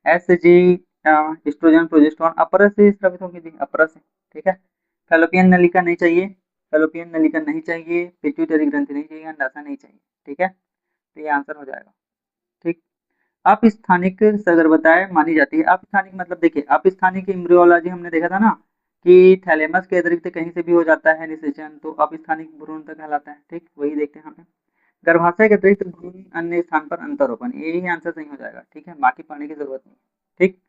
एच सी जी, एस्ट्रोजन, प्रोजेस्टेरोन अपरस से स्रावित होंगे जी, अपरस से। ठीक है, फैलोपियन नलिका नहीं चाहिए, फैलोपियन नलिका नहीं चाहिए, पिट्यूटरी ग्रंथि नहीं चाहिए, अंडाशय नहीं चाहिए। ठीक है, तो ये आंसर हो जाएगा। ठीक, अपस्थानिक सगर्भताएं मानी जाती है, अपस्थानिक मतलब देखिए, अपस्थानिक एम्ब्रियोलॉजी हमने देखा था ना, कि थैलेमस के अतिरिक्त कहीं से भी हो जाता है निषेचन, तो अपस्थानिक भ्रूण तक कहलाता है। ठीक, वही देखते हैं यहाँ पे। गर्भाशय के अतिरिक्त भ्रूण अन्य स्थान पर अंतरोपण, यही आंसर सही हो जाएगा। ठीक है, बाकी पढ़ने की जरूरत नहीं। ठीक,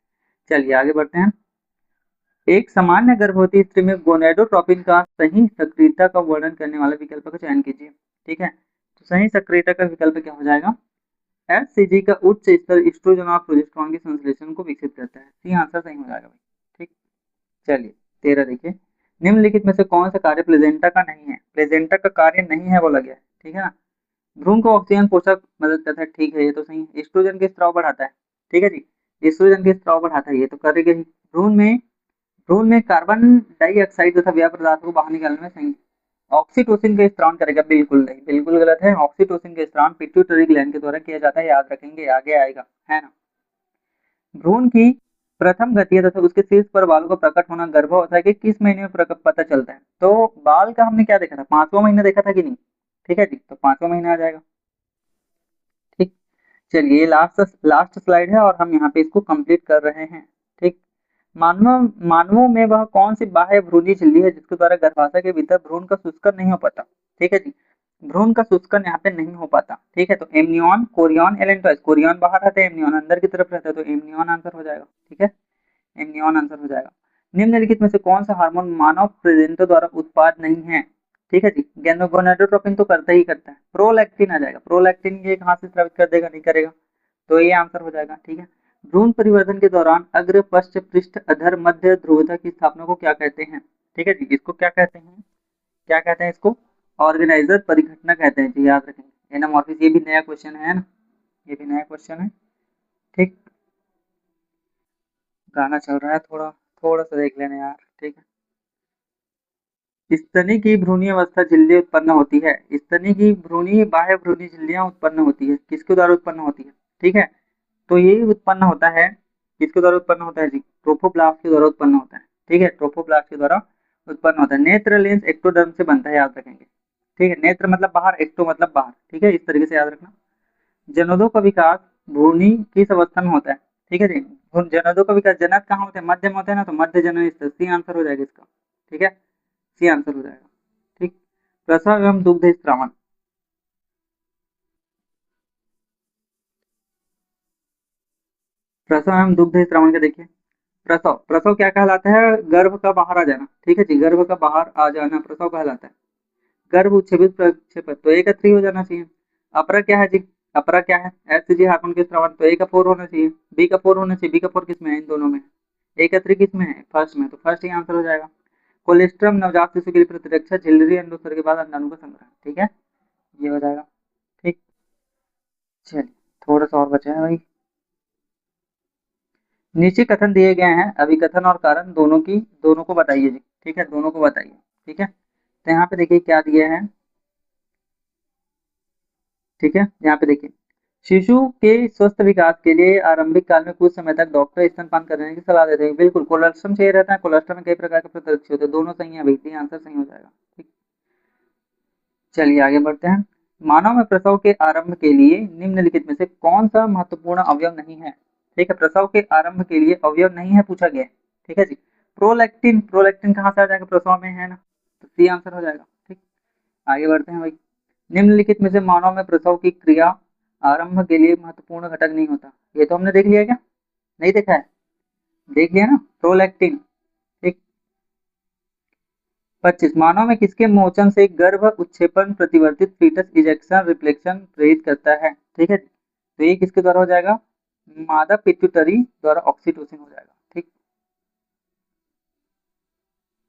चलिए आगे बढ़ते हैं। एक सामान्य गर्भवती स्त्री में गोनेडोट्रोपिन का सही सक्रियता का वर्णन करने वाले विकल्प का चयन कीजिए। ठीक है, तो सही सक्रियता का विकल्प क्या हो जाएगा, एचसीजी का उच्च स्तर एस्ट्रोजन और प्रोजेस्टेरोन के संश्लेषण को विकसित करता है, सी आंसर सही हो जाएगा भाई। ठीक, चलिए 13 देखिए, निम्नलिखित में से कौन सा कार्य प्लेजेंटा का नहीं है, प्लेजेंटा का कार्य नहीं है बोला गया है। ठीक है ना, भ्रूण को ऑक्सीजन पोषक मदद करता है, ठीक है, ये तो सही है। एस्ट्रोजन के स्त्राव बढ़ाता है, ठीक है जी, एस्ट्रोजन के स्त्राव बढ़ाता है, ये तो करेगा ही। भ्रूण में कार्बन डाइऑक्साइड तथा व्यय पदार्थ को बाहर निकालने में सही। ऑक्सीटोसिन का स्त्राव करेगा, बिल्कुल नहीं, बिल्कुल गलत है। ऑक्सीटोसिन का स्त्राव पिट्यूटरी ग्लैंड के द्वारा किया जाता है, याद रखेंगे, आगे आएगा, है ना। भ्रूण की प्रथम गति तथा उसके शीर्ष पर बालों का प्रकट होना गर्भावस्था के किस महीने में प्रकट पता चलता है, तो बाल का हमने क्या देखा था, 5वां महीना देखा था कि नहीं। ठीक है जी, तो 5वां महीना आ जाएगा। ठीक, चलिए लास्ट लास्ट स्लाइड है और हम यहाँ पे इसको कंप्लीट कर रहे हैं। ठीक, मानवों में वह कौन सी बाह्य भ्रूणी झिल्ली है जिसके द्वारा गर्भाशय के भीतर भ्रूण का सूत्रीकरण नहीं हो पाता। ठीक है जी, भ्रूण का सूत्रीकरण यहाँ पे नहीं हो पाता। ठीक है, तो एमनियन, कोरियन, एलेंटोइस। कोरियन बाहर रहता है, एमनियन अंदर की तरफ रहता है, तो एमनियन आंसर हो जाएगा। ठीक है, एमनियन आंसर हो जाएगा। निम्नलिखित में से कौन सा हार्मोन मानव प्रजननों द्वारा उत्पाद नहीं है। ठीक है जी, गोनाडोट्रोपिन तो करता ही करता है, प्रोलैक्टिन आ जाएगा। प्रोलैक्टिन ये कहाँ से स्रावित कर देगा, नहीं करेगा, तो ये आंसर हो जाएगा। ठीक है, भ्रूण परिवर्तन के दौरान अग्र पश्च पृष्ठ अधर मध्य ध्रुवता की स्थापना को क्या कहते हैं। ठीक है जी, इसको क्या कहते हैं, क्या कहते हैं इसको, ऑर्गेनाइजर परिघटना कहते हैं जी, याद रखेंगे। एनामॉर्फिस, ये भी नया क्वेश्चन है ना, ये भी नया क्वेश्चन है। ठीक, गाना चल रहा है, थोड़ा थोड़ा सा देख लेना यार। ठीक है, स्तनी की भ्रूणीय अवस्था झिल्ली उत्पन्न होती है। स्तनी की भ्रूणी बाह्य भ्रूणी झिल्लियां उत्पन्न होती है, किसके द्वारा उत्पन्न होती है। ठीक है, तो ये उत्पन्न होता है, किसके द्वारा उत्पन्न होता है जी, ट्रोफोब्लास्ट के द्वारा उत्पन्न होता है। ठीक है, ट्रोफोब्लास्ट के द्वारा उत्पन्न होता है। नेत्र लेंस एक्टोडर्म से बनता है, याद रखेंगे। ठीक है, नेत्र मतलब बाहर, एक्टो मतलब बाहर। ठीक है, इस तरीके से याद रखना। जनोदों का विकास भ्रूणी किस अवस्था में होता है। ठीक है जी, जनोदों का विकास, जनक कहाँ होते हैं, मध्य में होते हैं ना, तो मध्य जनन स्तर, सी आंसर हो जाएगा इसका। ठीक है, सी आंसर हो जाएगा। ठीक, प्रसव एवं दुग्ध स्त्रावन। प्रसव एवं दुग्ध स्त्रावन का देखिए, प्रसव, प्रसव क्या कहलाता है, गर्भ का बाहर आ जाना। ठीक है जी, गर्भ का बाहर आ जाना प्रसव कहलाता है। गर्भ उच्छेदित प्रक्षेपण, तो ए का 3 हो जाना चाहिए। अपरा क्या है जी, अपरा क्या है, एचसीजी हार्मोन के स्रावन, तो ए का 4 होना चाहिए, बी का 4 होना चाहिए। बी का 4 किस में है, इन दोनों में। ए का 3 किस में है, फर्स्ट में, तो फर्स्ट ही आंसर हो जाएगा। कोलेस्ट्रम नवजात शिशु के लिए प्रतिरक्षा, झिल्ली अंडोत्सर्ग के बाद अंडाणु का संग्रह। ठीक है, ये हो जाएगा। ठीक, चलिए थोड़ा सा और बचा है भाई। नीचे कथन दिए गए हैं, अभिकथन और कारण दोनों की, दोनों को बताइए जी। ठीक है, दोनों को बताइए। ठीक है, तो यहाँ पे देखिए क्या दिया है। ठीक है, यहाँ पे देखिए, शिशु के स्वस्थ विकास के लिए आरंभिक काल में कुछ समय तक डॉक्टर स्तनपान करने की सलाह देते हैं। बिल्कुल, कोलेस्ट्रम चाहिए रहता है, कोलेस्ट्रम में कई प्रकार के प्रतिरक्षी होते हैं, दोनों सही है, भाई आंसर सही हो जाएगा। ठीक, चलिए आगे बढ़ते हैं। मानव में प्रसव के आरंभ के लिए निम्नलिखित में से कौन सा महत्वपूर्ण अवयव नहीं है। ठीक है, प्रसव के आरंभ के लिए अवयव नहीं है पूछा गया है। ठीक है जी, प्रोलैक्टिन, प्रोलैक्टिन कहाँ से आ जाएगा, प्रसव में है ना, तो सी आंसर हो जाएगा। ठीक, आगे बढ़ते हैं भाई। निम्नलिखित में से मानव में प्रसव की क्रिया आरंभ के लिए महत्वपूर्ण घटक नहीं होता। ये तो हमने देख लिया क्या, नहीं देखा है, देख लिया ना, प्रोलैक्टिन। ठीक, 25, मानव में किसके मोचन से गर्भ उच्छेपन प्रतिवर्तित फीटस इजेक्शन रिफ्लेक्शन प्रेरित करता है। ठीक है, तो ये किसके द्वारा हो जाएगा, मादा पिट्यूटरी द्वारा ऑक्सीटोसिन हो जाएगा। ठीक,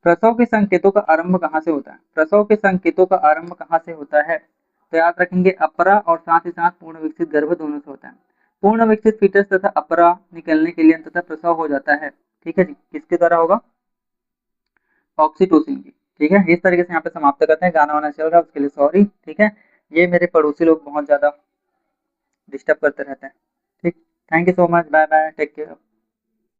प्रसव के संकेतों का आरंभ कहाँ से होता है, प्रसव के संकेतों का आरंभ कहाँ से होता है, तो याद रखेंगे अपरा और साथ ही साथ पूर्ण विकसित गर्भ दोनों से होता है। पूर्ण विकसित फीटस तथा अपरा निकलने के लिए अंततः प्रसव हो जाता है। ठीक है जी, किसके द्वारा होगा, ऑक्सीटोसिन की। ठीक है, इस तरीके से यहाँ पे समाप्त करते हैं। गाना वाना चल रहा है उसके लिए सॉरी। ठीक है, ये मेरे पड़ोसी लोग बहुत ज्यादा डिस्टर्ब करते रहते हैं। ठीक, thank you so much, bye bye, take care.